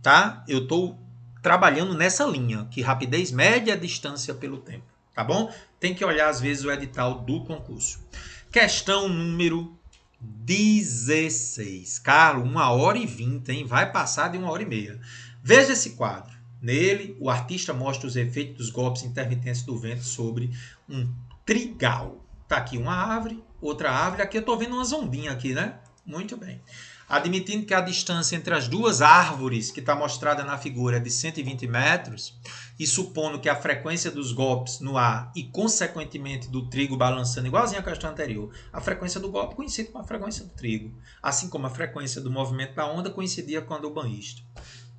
tá? Eu estou trabalhando nessa linha, que rapidez média é distância pelo tempo, tá bom? Tem que olhar às vezes o edital do concurso. Questão número 16. Carlos, 1h20, hein? Vai passar de 1h30. Veja esse quadro. Nele, o artista mostra os efeitos dos golpes intermitentes do vento sobre um trigal. Tá aqui uma árvore, outra árvore. Aqui eu estou vendo umas ondinhas aqui, né? Muito bem. Admitindo que a distância entre as duas árvores que está mostrada na figura é de 120 metros, e supondo que a frequência dos golpes no ar e, consequentemente, do trigo balançando, igualzinho à questão anterior, a frequência do golpe coincide com a frequência do trigo, assim como a frequência do movimento da onda coincidia com a do banhista.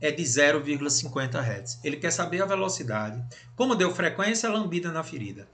É de 0,50 Hz. Ele quer saber a velocidade. Como deu frequência, lambida na ferida.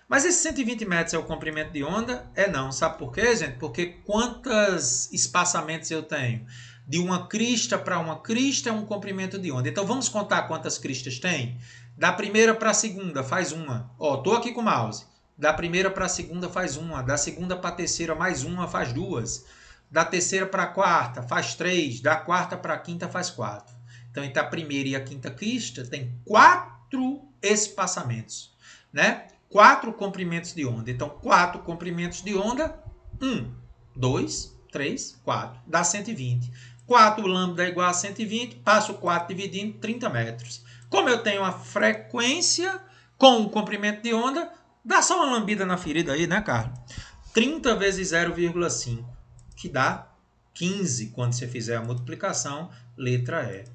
Mas esses 120 metros é o comprimento de onda? É não. Sabe por quê, gente? Porque quantos espaçamentos eu tenho? De uma crista para uma crista é um comprimento de onda. Então vamos contar quantas cristas tem? Da primeira para a segunda faz uma. Ó, tô aqui com o mouse. Da primeira para a segunda faz uma. Da segunda para a terceira mais uma faz 2. Da terceira para a quarta faz 3. Da quarta para a quinta faz 4. Então entre a primeira e a quinta crista tem 4 espaçamentos, né? 4 comprimentos de onda. Então, 4 comprimentos de onda, 1, 2, 3, 4. Dá 120. 4 lambda é igual a 120, passo 4 dividindo, 30 metros. Como eu tenho a frequência com o comprimento de onda, dá só uma lambida na ferida aí, né, Carlos? 30 vezes 0,5, que dá 15 quando você fizer a multiplicação, letra E.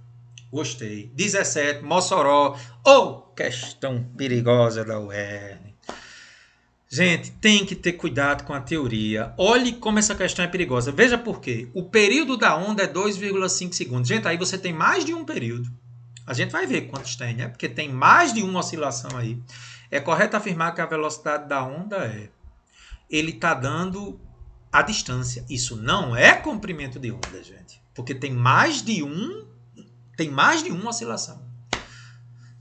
Gostei. 17, Mossoró. Questão perigosa da UERN. Gente, tem que ter cuidado com a teoria. Olhe como essa questão é perigosa. Veja por quê. O período da onda é 2,5 segundos. Gente, aí você tem mais de um período. A gente vai ver quantos tem, né? Porque tem mais de uma oscilação aí. É correto afirmar que a velocidade da onda ele está dando a distância. Isso não é comprimento de onda, gente. Porque tem mais de uma oscilação.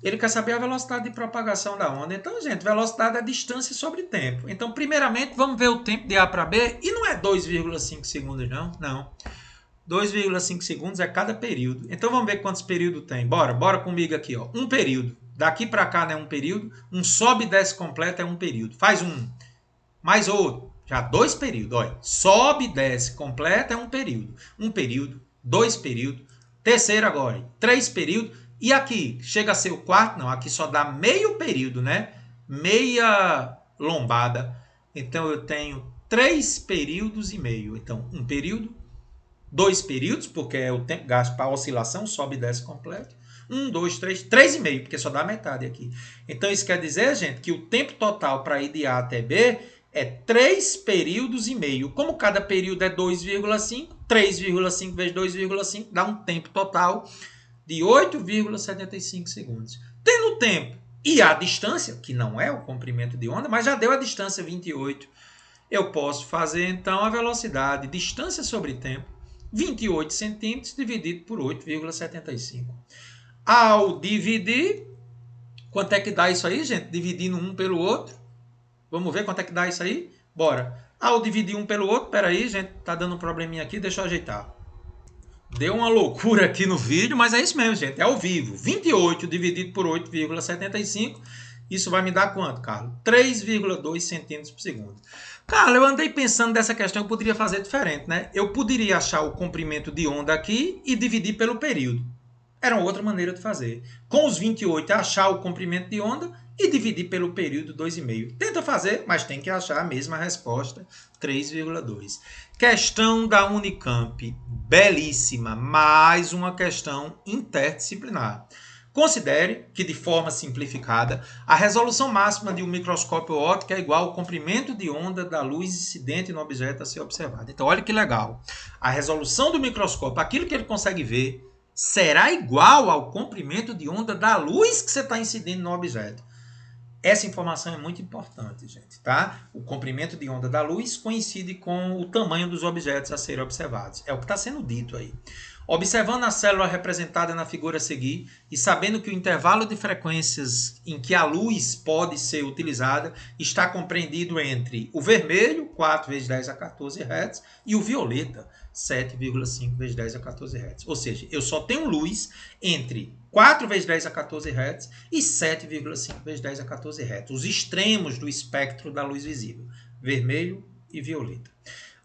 Ele quer saber a velocidade de propagação da onda. Então, gente, velocidade é distância sobre tempo. Então, primeiramente, vamos ver o tempo de A para B. E não é 2,5 segundos, não. Não. 2,5 segundos é cada período. Então, vamos ver quantos períodos tem. Bora comigo aqui. Ó. Um período. Daqui para cá não é um período. Um sobe e desce completo é um período. Faz um. Mais outro. Já 2 períodos. Olha. Sobe e desce completo é um período. Um período. 2 períodos. Terceiro agora. 3 períodos. E aqui, chega a ser o quarto? Não, aqui só dá meio período, né? Meia lombada. Então, eu tenho 3 períodos e meio. Então, um período, 2 períodos, porque é o tempo gasto para a oscilação, sobe e desce completo. 1, 2, 3, 3,5, porque só dá metade aqui. Então, isso quer dizer, gente, que o tempo total para ir de A até B é 3 períodos e meio. Como cada período é 2,5, 3,5 vezes 2,5 dá um tempo total de 8,75 segundos. Tendo o tempo e a distância, que não é o comprimento de onda, mas já deu a distância 28, eu posso fazer então a velocidade, distância sobre tempo, 28 centímetros dividido por 8,75. Ao dividir, quanto é que dá isso aí, gente? Dividindo um pelo outro. Vamos ver quanto é que dá isso aí? Bora. Ao dividir um pelo outro, peraí, gente, tá dando um probleminha aqui, deixa eu ajeitar. Deu uma loucura aqui no vídeo, mas é isso mesmo, gente, é ao vivo. 28 dividido por 8,75, isso vai me dar quanto, Carlos? 3,2 centímetros por segundo. Carlos, eu andei pensando dessa questão, eu poderia fazer diferente, né? Eu poderia achar o comprimento de onda aqui e dividir pelo período. Era uma outra maneira de fazer. Com os 28, achar o comprimento de onda e dividir pelo período 2,5. Tenta fazer, mas tem que achar a mesma resposta, 3,2. Questão da Unicamp, belíssima, mais uma questão interdisciplinar. Considere que, de forma simplificada, a resolução máxima de um microscópio óptico é igual ao comprimento de onda da luz incidente no objeto a ser observado. Então, olha que legal. A resolução do microscópio, aquilo que ele consegue ver, será igual ao comprimento de onda da luz que você está incidindo no objeto. Essa informação é muito importante, gente, tá? O comprimento de onda da luz coincide com o tamanho dos objetos a serem observados. É o que está sendo dito aí. Observando a célula representada na figura a seguir e sabendo que o intervalo de frequências em que a luz pode ser utilizada está compreendido entre o vermelho, 4 vezes 10 a 14 Hz, e o violeta, 7,5 vezes 10 a 14 Hz. Ou seja, eu só tenho luz entre 4 vezes 10 a 14 Hz e 7,5 vezes 10 a 14 Hz. Os extremos do espectro da luz visível, vermelho e violeta.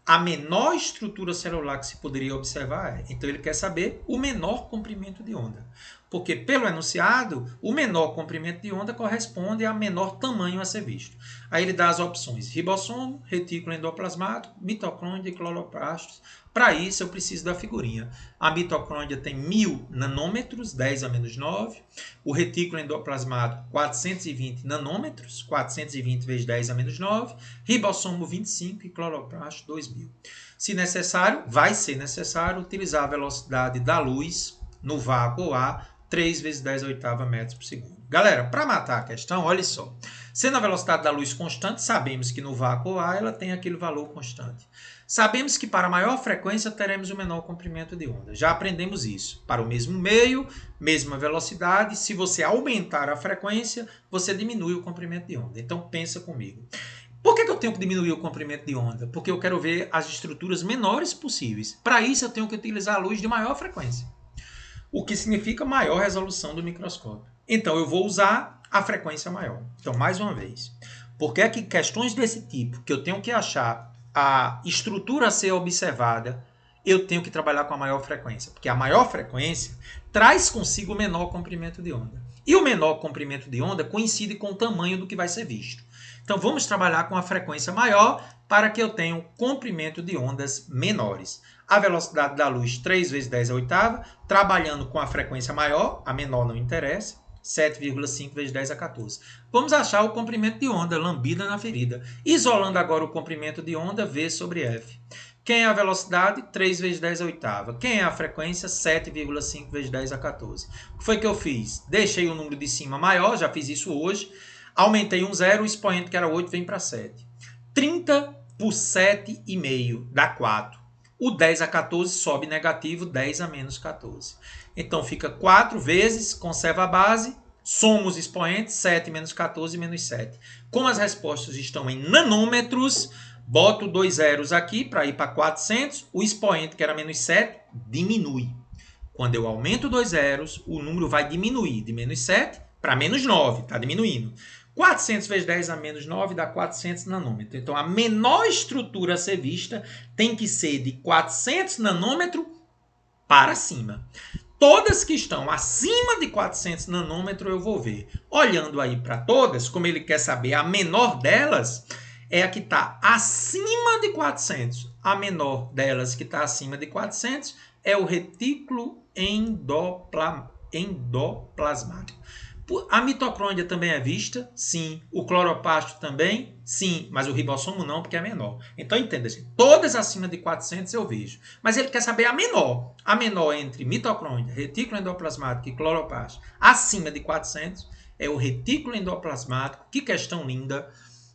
A menor estrutura celular que se poderia observar é, então ele quer saber o menor comprimento de onda. Porque pelo enunciado, o menor comprimento de onda corresponde ao menor tamanho a ser visto. Aí ele dá as opções ribossomo, retículo endoplasmático, mitocôndria e cloroplastos. Para isso eu preciso da figurinha. A mitocôndria tem 1000 nanômetros, 10 a menos 9. O retículo endoplasmático, 420 nanômetros, 420 vezes 10 a menos 9. Ribossomo, 25 e cloroplasto, 2000. Se necessário, vai ser necessário utilizar a velocidade da luz no vácuo A, 3 vezes 10 a oitava metros por segundo. Galera, para matar a questão, olha só. Sendo a velocidade da luz constante, sabemos que no vácuo A ela tem aquele valor constante. Sabemos que para maior frequência teremos o menor comprimento de onda. Já aprendemos isso. Para o mesmo meio, mesma velocidade, se você aumentar a frequência, você diminui o comprimento de onda. Então pensa comigo. Por que eu tenho que diminuir o comprimento de onda? Porque eu quero ver as estruturas menores possíveis. Para isso eu tenho que utilizar a luz de maior frequência, o que significa maior resolução do microscópio. Então eu vou usar a frequência maior. Então, mais uma vez, porque é que questões desse tipo, que eu tenho que achar a estrutura a ser observada, eu tenho que trabalhar com a maior frequência. Porque a maior frequência traz consigo o menor comprimento de onda. E o menor comprimento de onda coincide com o tamanho do que vai ser visto. Então, vamos trabalhar com a frequência maior para que eu tenha um comprimento de ondas menores. A velocidade da luz, 3 vezes 10 a oitava, trabalhando com a frequência maior, a menor não interessa, 7,5 vezes 10 a 14. Vamos achar o comprimento de onda, lambida na ferida. Isolando agora o comprimento de onda, V sobre F. Quem é a velocidade? 3 vezes 10 a oitava. Quem é a frequência? 7,5 vezes 10 a 14. O que foi que eu fiz? Deixei o número de cima maior, já fiz isso hoje. Aumentei um zero, o expoente que era 8 vem para 7. 30 por 7,5 dá 4. O 10 a 14 sobe negativo, 10 a menos 14. Então fica 4 vezes, conserva a base, soma os expoentes, 7 menos 14 menos 7. Como as respostas estão em nanômetros, boto 2 zeros aqui para ir para 400, o expoente que era menos 7 diminui. Quando eu aumento 2 zeros, o número vai diminuir de menos 7 para menos 9, está diminuindo. 400 vezes 10 a menos 9 dá 400 nanômetros. Então, a menor estrutura a ser vista tem que ser de 400 nanômetros para cima. Todas que estão acima de 400 nanômetros eu vou ver. Olhando aí para todas, como ele quer saber a menor delas, é a que está acima de 400. A menor delas que está acima de 400 é o retículo endoplasmático. A mitocôndria também é vista? Sim. O cloroplasto também? Sim. Mas o ribossomo não, porque é menor. Então, entenda, gente. Todas acima de 400 eu vejo. Mas ele quer saber a menor. A menor entre mitocôndria, retículo endoplasmático e cloroplasto acima de 400 é o retículo endoplasmático. Que questão linda,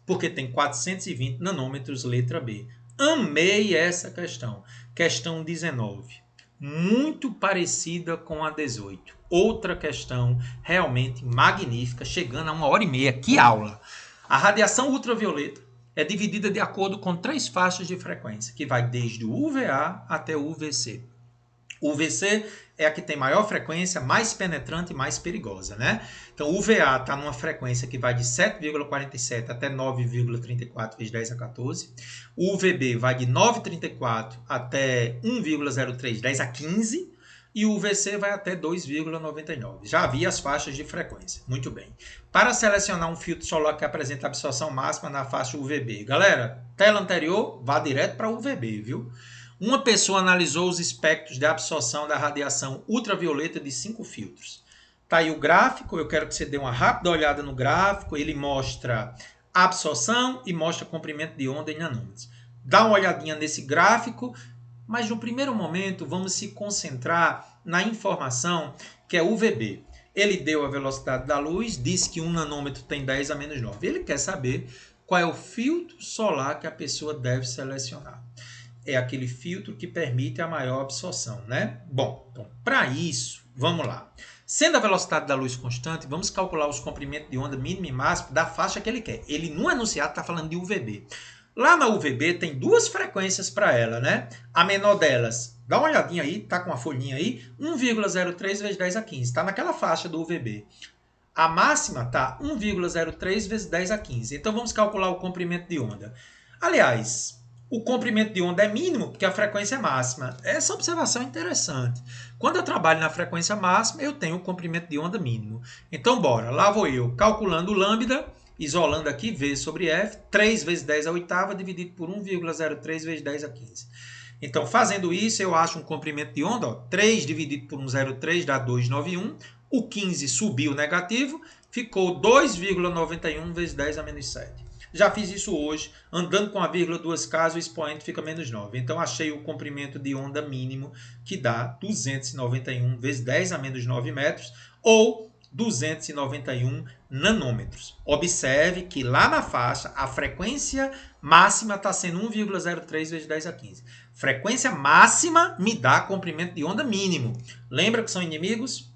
porque tem 420 nanômetros, letra B. Amei essa questão. Questão 19. Muito parecida com a 18. Outra questão realmente magnífica, chegando a 1h30. Que aula! A radiação ultravioleta é dividida de acordo com 3 faixas de frequência, que vai desde o UVA até o UVC. O UVC é a que tem maior frequência, mais penetrante e mais perigosa, né? Então, o UVA está numa frequência que vai de 7,47 até 9,34 vezes 10 a 14. O UVB vai de 9,34 até 1,03 10 a 15. E o UVC vai até 2,99. Já havia as faixas de frequência. Muito bem. Para selecionar um filtro solar que apresenta absorção máxima na faixa UVB. Galera, tela anterior, vá direto para o UVB, viu? Uma pessoa analisou os espectros de absorção da radiação ultravioleta de 5 filtros. Está aí o gráfico, eu quero que você dê uma rápida olhada no gráfico. Ele mostra a absorção e mostra comprimento de onda em nanômetros. Dá uma olhadinha nesse gráfico, mas no primeiro momento vamos se concentrar na informação que é UVB. Ele deu a velocidade da luz, disse que 1 nanômetro tem 10 a menos 9. Ele quer saber qual é o filtro solar que a pessoa deve selecionar. É aquele filtro que permite a maior absorção, né? Bom, então, para isso, vamos lá. Sendo a velocidade da luz constante, vamos calcular os comprimentos de onda mínimo e máximo da faixa que ele quer. Ele, no enunciado, está falando de UVB. Lá na UVB tem 2 frequências para ela, né? A menor delas, dá uma olhadinha aí, tá com a folhinha aí, 1,03 vezes 10 a 15. Está naquela faixa do UVB. A máxima está 1,03 vezes 10 a 15. Então, vamos calcular o comprimento de onda. Aliás, o comprimento de onda é mínimo porque a frequência é máxima. Essa observação é interessante. Quando eu trabalho na frequência máxima, eu tenho o comprimento de onda mínimo. Então, bora. Lá vou eu calculando o lambda, isolando aqui V sobre F, 3 vezes 10 a oitava, dividido por 1,03 vezes 10 a 15. Então, fazendo isso, eu acho um comprimento de onda, ó, 3 dividido por 1,03 dá 2,91. O 15 subiu negativo, ficou 2,91 vezes 10 a menos 7. Já fiz isso hoje, andando com a vírgula 2 casas, o expoente fica menos 9. Então, achei o comprimento de onda mínimo, que dá 291 vezes 10 a menos 9 metros, ou 291 nanômetros. Observe que lá na faixa, a frequência máxima está sendo 1,03 vezes 10 a 15. Frequência máxima me dá comprimento de onda mínimo. Lembra que são inimigos?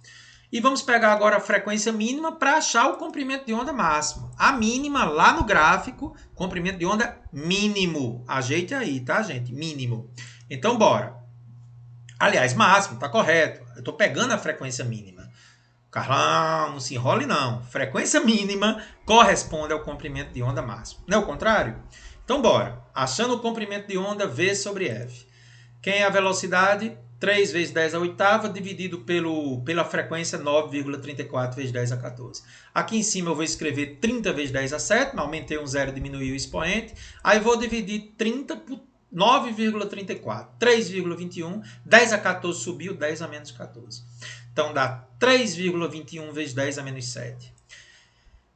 E vamos pegar agora a frequência mínima para achar o comprimento de onda máximo. A mínima lá no gráfico, comprimento de onda mínimo. Ajeite aí, tá, gente? Mínimo. Então, bora. Aliás, máximo, tá correto. Eu estou pegando a frequência mínima. Carlão, não se enrole não. Frequência mínima corresponde ao comprimento de onda máximo. Não é o contrário? Então, bora. Achando o comprimento de onda V sobre F. Quem é a velocidade? 3 vezes 10 a oitava, dividido pela frequência 9,34 vezes 10 a 14. Aqui em cima eu vou escrever 30 vezes 10 a 7, aumentei um zero, diminuí o expoente. Aí vou dividir 30 por 9,34, 3,21, 10 a 14 subiu, 10 a menos 14. Então dá 3,21 vezes 10 a menos 7.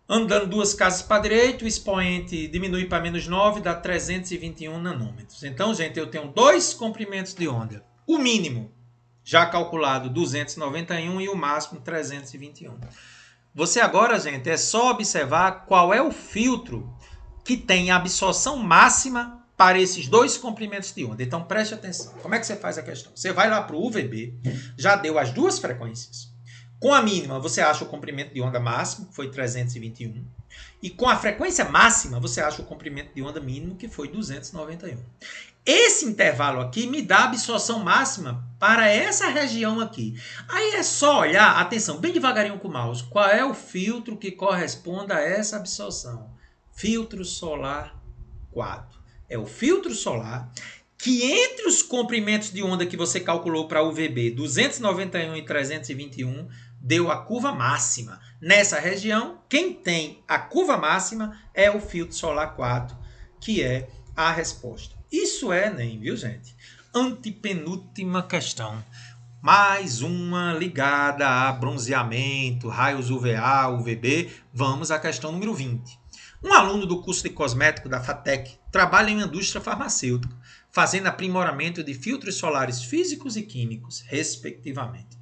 Andando 2 casas para a direita, o expoente diminui para menos 9, dá 321 nanômetros. Então, gente, eu tenho 2 comprimentos de onda. O mínimo, já calculado, 291 e o máximo, 321. Você agora, gente, é só observar qual é o filtro que tem a absorção máxima para esses 2 comprimentos de onda. Então, preste atenção. Como é que você faz a questão? Você vai lá para o UVB, já deu as 2 frequências. Com a mínima, você acha o comprimento de onda máximo, que foi 321. E com a frequência máxima, você acha o comprimento de onda mínimo, que foi 291. Esse intervalo aqui me dá a absorção máxima para essa região aqui. Aí é só olhar, atenção, bem devagarinho com o mouse, qual é o filtro que corresponde a essa absorção. Filtro solar 4. É o filtro solar que entre os comprimentos de onda que você calculou para o UVB, 291 e 321, deu a curva máxima. Nessa região, quem tem a curva máxima é o filtro solar 4, que é a resposta. Isso é Enem, viu, gente? Antepenúltima questão. Mais uma ligada a bronzeamento, raios UVA, UVB. Vamos à questão número 20. Um aluno do curso de cosmético da FATEC trabalha em uma indústria farmacêutica, fazendo aprimoramento de filtros solares físicos e químicos, respectivamente.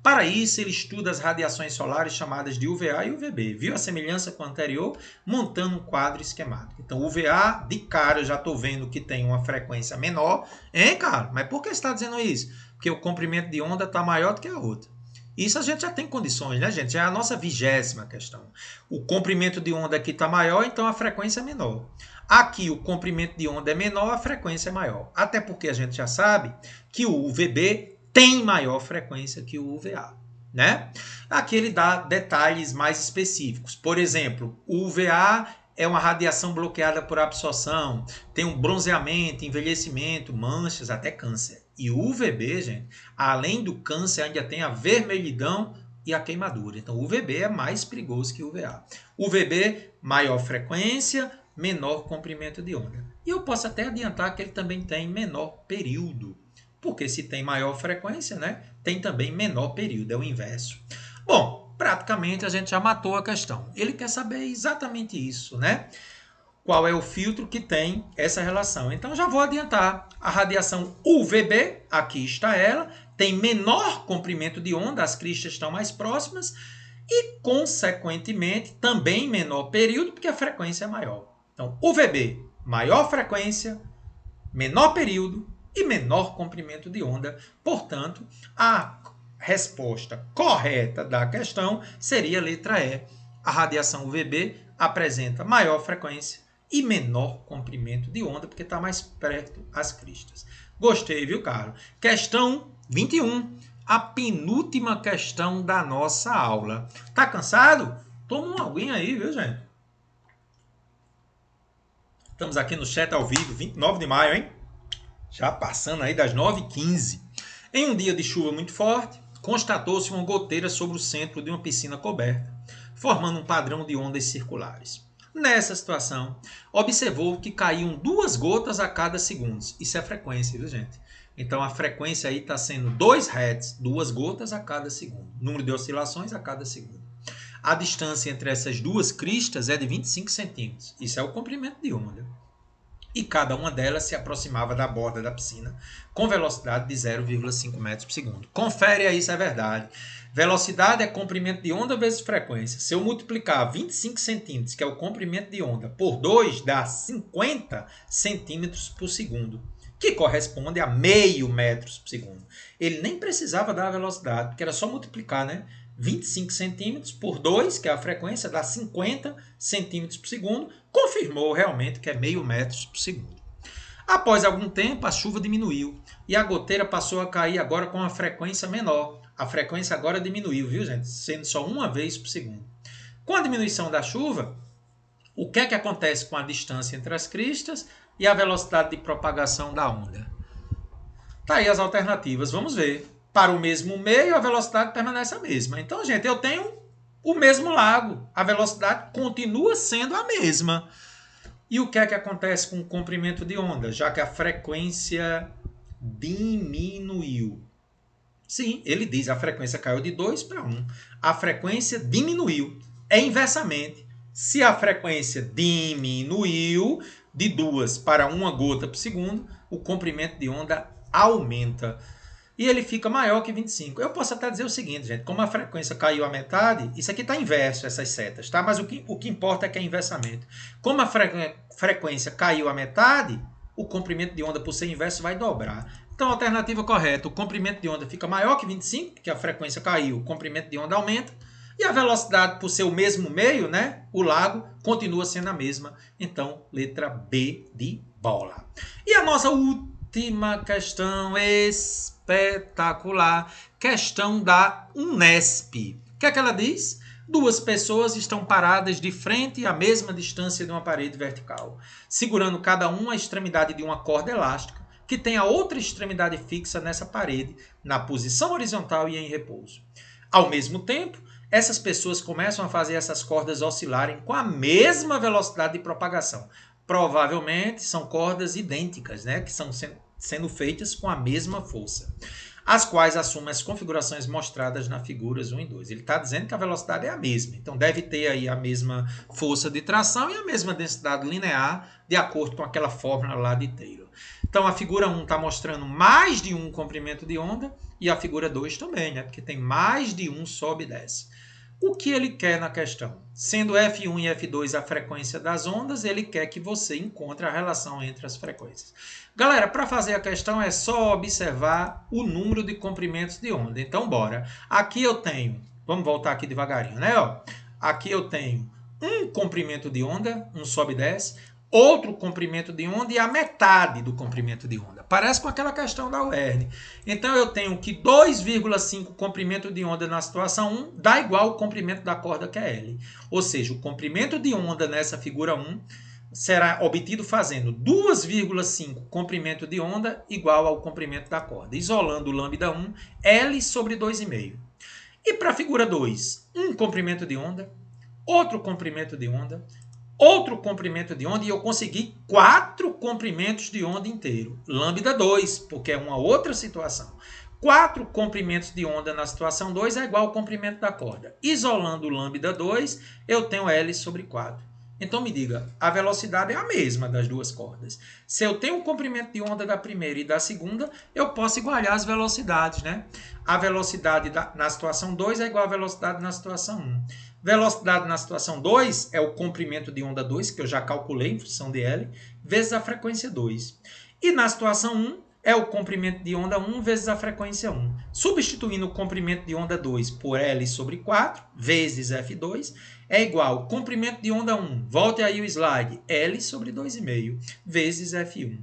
Para isso, ele estuda as radiações solares chamadas de UVA e UVB. Viu a semelhança com o anterior? Montando um quadro esquemático. Então, UVA, de cara, eu já estou vendo que tem uma frequência menor. Hein, cara? Mas por que você está dizendo isso? Porque o comprimento de onda está maior do que a outra. Isso a gente já tem condições, né, gente? Já é a nossa 20ª questão. O comprimento de onda aqui está maior, então a frequência é menor. Aqui o comprimento de onda é menor, a frequência é maior. Até porque a gente já sabe que o UVB tem maior frequência que o UVA, né? Aqui ele dá detalhes mais específicos. Por exemplo, o UVA é uma radiação bloqueada por absorção, tem um bronzeamento, envelhecimento, manchas, até câncer. E o UVB, gente, além do câncer, ainda tem a vermelhidão e a queimadura. Então, o UVB é mais perigoso que o UVA. UVB, maior frequência, menor comprimento de onda. E eu posso até adiantar que ele também tem menor período. Porque se tem maior frequência, né, tem também menor período, é o inverso. Bom, praticamente a gente já matou a questão. Ele quer saber exatamente isso, né? Qual é o filtro que tem essa relação. Então, já vou adiantar. A radiação UVB, aqui está ela, tem menor comprimento de onda, as cristas estão mais próximas, e, consequentemente, também menor período, porque a frequência é maior. Então, UVB, maior frequência, menor período e menor comprimento de onda. Portanto, a resposta correta da questão seria a letra E. A radiação UVB apresenta maior frequência e menor comprimento de onda, porque está mais perto as cristas. Gostei, viu, Carlos? Questão 21. A penúltima questão da nossa aula. Tá cansado? Toma uma aguinha aí, viu, gente? Estamos aqui no chat ao vivo, 29 de maio, hein? Já passando aí das 9h15. Em um dia de chuva muito forte, constatou-se uma goteira sobre o centro de uma piscina coberta, formando um padrão de ondas circulares. Nessa situação, observou que caíam 2 gotas a cada segundo. Isso é frequência, viu, gente? Então, a frequência aí está sendo 2 Hz, 2 gotas a cada segundo. Número de oscilações a cada segundo. A distância entre essas 2 cristas é de 25 centímetros. Isso é o comprimento de onda. E cada uma delas se aproximava da borda da piscina com velocidade de 0,5 metros por segundo. Confere aí se é verdade. Velocidade é comprimento de onda vezes frequência. Se eu multiplicar 25 centímetros, que é o comprimento de onda, por 2, dá 50 centímetros por segundo, que corresponde a meio metros por segundo. Ele nem precisava dar a velocidade, porque era só multiplicar, né? 25 centímetros por 2, que é a frequência, dá 50 centímetros por segundo. Confirmou realmente que é meio metro por segundo. Após algum tempo, a chuva diminuiu e a goteira passou a cair agora com uma frequência menor. A frequência agora diminuiu, viu, gente? Sendo só uma vez por segundo. Com a diminuição da chuva, o que é que acontece com a distância entre as cristas e a velocidade de propagação da onda? Tá aí as alternativas, vamos ver. Para o mesmo meio, a velocidade permanece a mesma. Então, gente, eu tenho o mesmo lago. A velocidade continua sendo a mesma. E o que é que acontece com o comprimento de onda? Já que a frequência diminuiu. Sim, ele diz a frequência caiu de 2 para 1. A frequência diminuiu. É inversamente. Se a frequência diminuiu de 2 para 1 gota por segundo, o comprimento de onda aumenta. E ele fica maior que 25. Eu posso até dizer o seguinte, gente, como a frequência caiu a metade, isso aqui está inverso, essas setas, tá? Mas o que importa é que é inversamente. Como a frequência caiu a metade, o comprimento de onda, por ser inverso, vai dobrar. Então, a alternativa correta, o comprimento de onda fica maior que 25, porque a frequência caiu, o comprimento de onda aumenta, e a velocidade, por ser o mesmo meio, né, o lago, continua sendo a mesma. Então, letra B de bola. E a nossa última questão espetacular, questão da Unesp. O que é que ela diz? 2 pessoas estão paradas de frente à mesma distância de uma parede vertical, segurando cada uma a extremidade de uma corda elástica, que tem a outra extremidade fixa nessa parede, na posição horizontal e em repouso. Ao mesmo tempo, essas pessoas começam a fazer essas cordas oscilarem com a mesma velocidade de propagação. Provavelmente são cordas idênticas, né, que são sendo feitas com a mesma força, as quais assumem as configurações mostradas nas figuras 1 e 2. Ele está dizendo que a velocidade é a mesma, então deve ter aí a mesma força de tração e a mesma densidade linear, de acordo com aquela fórmula lá de Taylor. Então a figura 1 está mostrando mais de um comprimento de onda e a figura 2 também, né? Porque tem mais de um sobe e desce. O que ele quer na questão? Sendo F1 e F2 a frequência das ondas, ele quer que você encontre a relação entre as frequências. Galera, para fazer a questão é só observar o número de comprimentos de onda. Então, bora. Aqui eu tenho, vamos voltar aqui devagarinho, né? Ó, aqui eu tenho um comprimento de onda, um sobe e desce, outro comprimento de onda e a metade do comprimento de onda. Parece com aquela questão da UERN. Então, eu tenho que 2,5 comprimento de onda na situação 1 dá igual ao comprimento da corda, que é L. Ou seja, o comprimento de onda nessa figura 1 será obtido fazendo 2,5 comprimento de onda igual ao comprimento da corda. Isolando o lambda 1, L sobre 2,5. E para a figura 2, um comprimento de onda, outro comprimento de onda, outro comprimento de onda, e eu consegui 4 comprimentos de onda inteiro. Lambda 2, porque é uma outra situação. 4 comprimentos de onda na situação 2 é igual ao comprimento da corda. Isolando o lambda 2, eu tenho L sobre 4. Então me diga, a velocidade é a mesma das duas cordas. Se eu tenho um comprimento de onda da primeira e da segunda, eu posso igualar as velocidades, né? A velocidade na situação 2 é igual à velocidade na situação 1. Velocidade na situação 2 é o comprimento de onda 2, que eu já calculei em função de L, vezes a frequência 2. E na situação 1 é o comprimento de onda 1 vezes a frequência 1. Substituindo o comprimento de onda 2 por L sobre 4, vezes F2, é igual ao comprimento de onda 1, volte aí o slide, L sobre 2,5, vezes F1.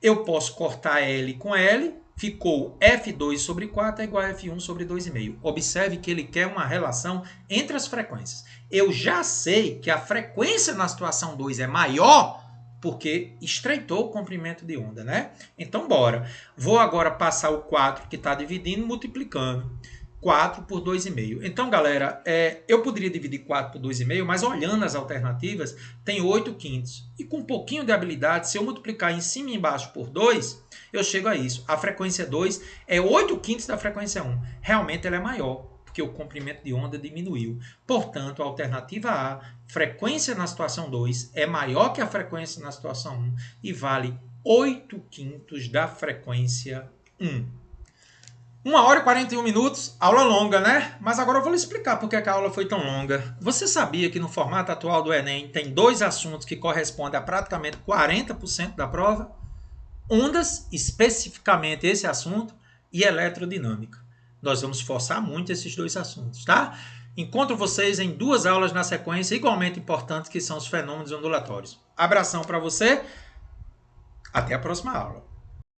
Eu posso cortar L com L, ficou F2 sobre 4 é igual a F1 sobre 2,5. Observe que ele quer uma relação entre as frequências. Eu já sei que a frequência na situação 2 é maior, porque estreitou o comprimento de onda, né? Então, bora. Vou agora passar o 4 que está dividindo, multiplicando. 4 por 2,5. Então, galera, eu poderia dividir 4 por 2,5, mas olhando as alternativas, tem 8 quintos. E com um pouquinho de habilidade, se eu multiplicar em cima e embaixo por 2, eu chego a isso. A frequência 2 é 8 quintos da frequência 1. Realmente ela é maior, porque o comprimento de onda diminuiu. Portanto, a alternativa A, frequência na situação 2, é maior que a frequência na situação 1 e vale 8 quintos da frequência 1. 1 hora e 41 minutos, aula longa, né? Mas agora eu vou lhe explicar por que a aula foi tão longa. Você sabia que no formato atual do Enem tem 2 assuntos que correspondem a praticamente 40% da prova? Ondas, especificamente esse assunto, e eletrodinâmica. Nós vamos forçar muito esses 2 assuntos, tá? Encontro vocês em 2 aulas na sequência igualmente importantes, que são os fenômenos ondulatórios. Abração para você, até a próxima aula.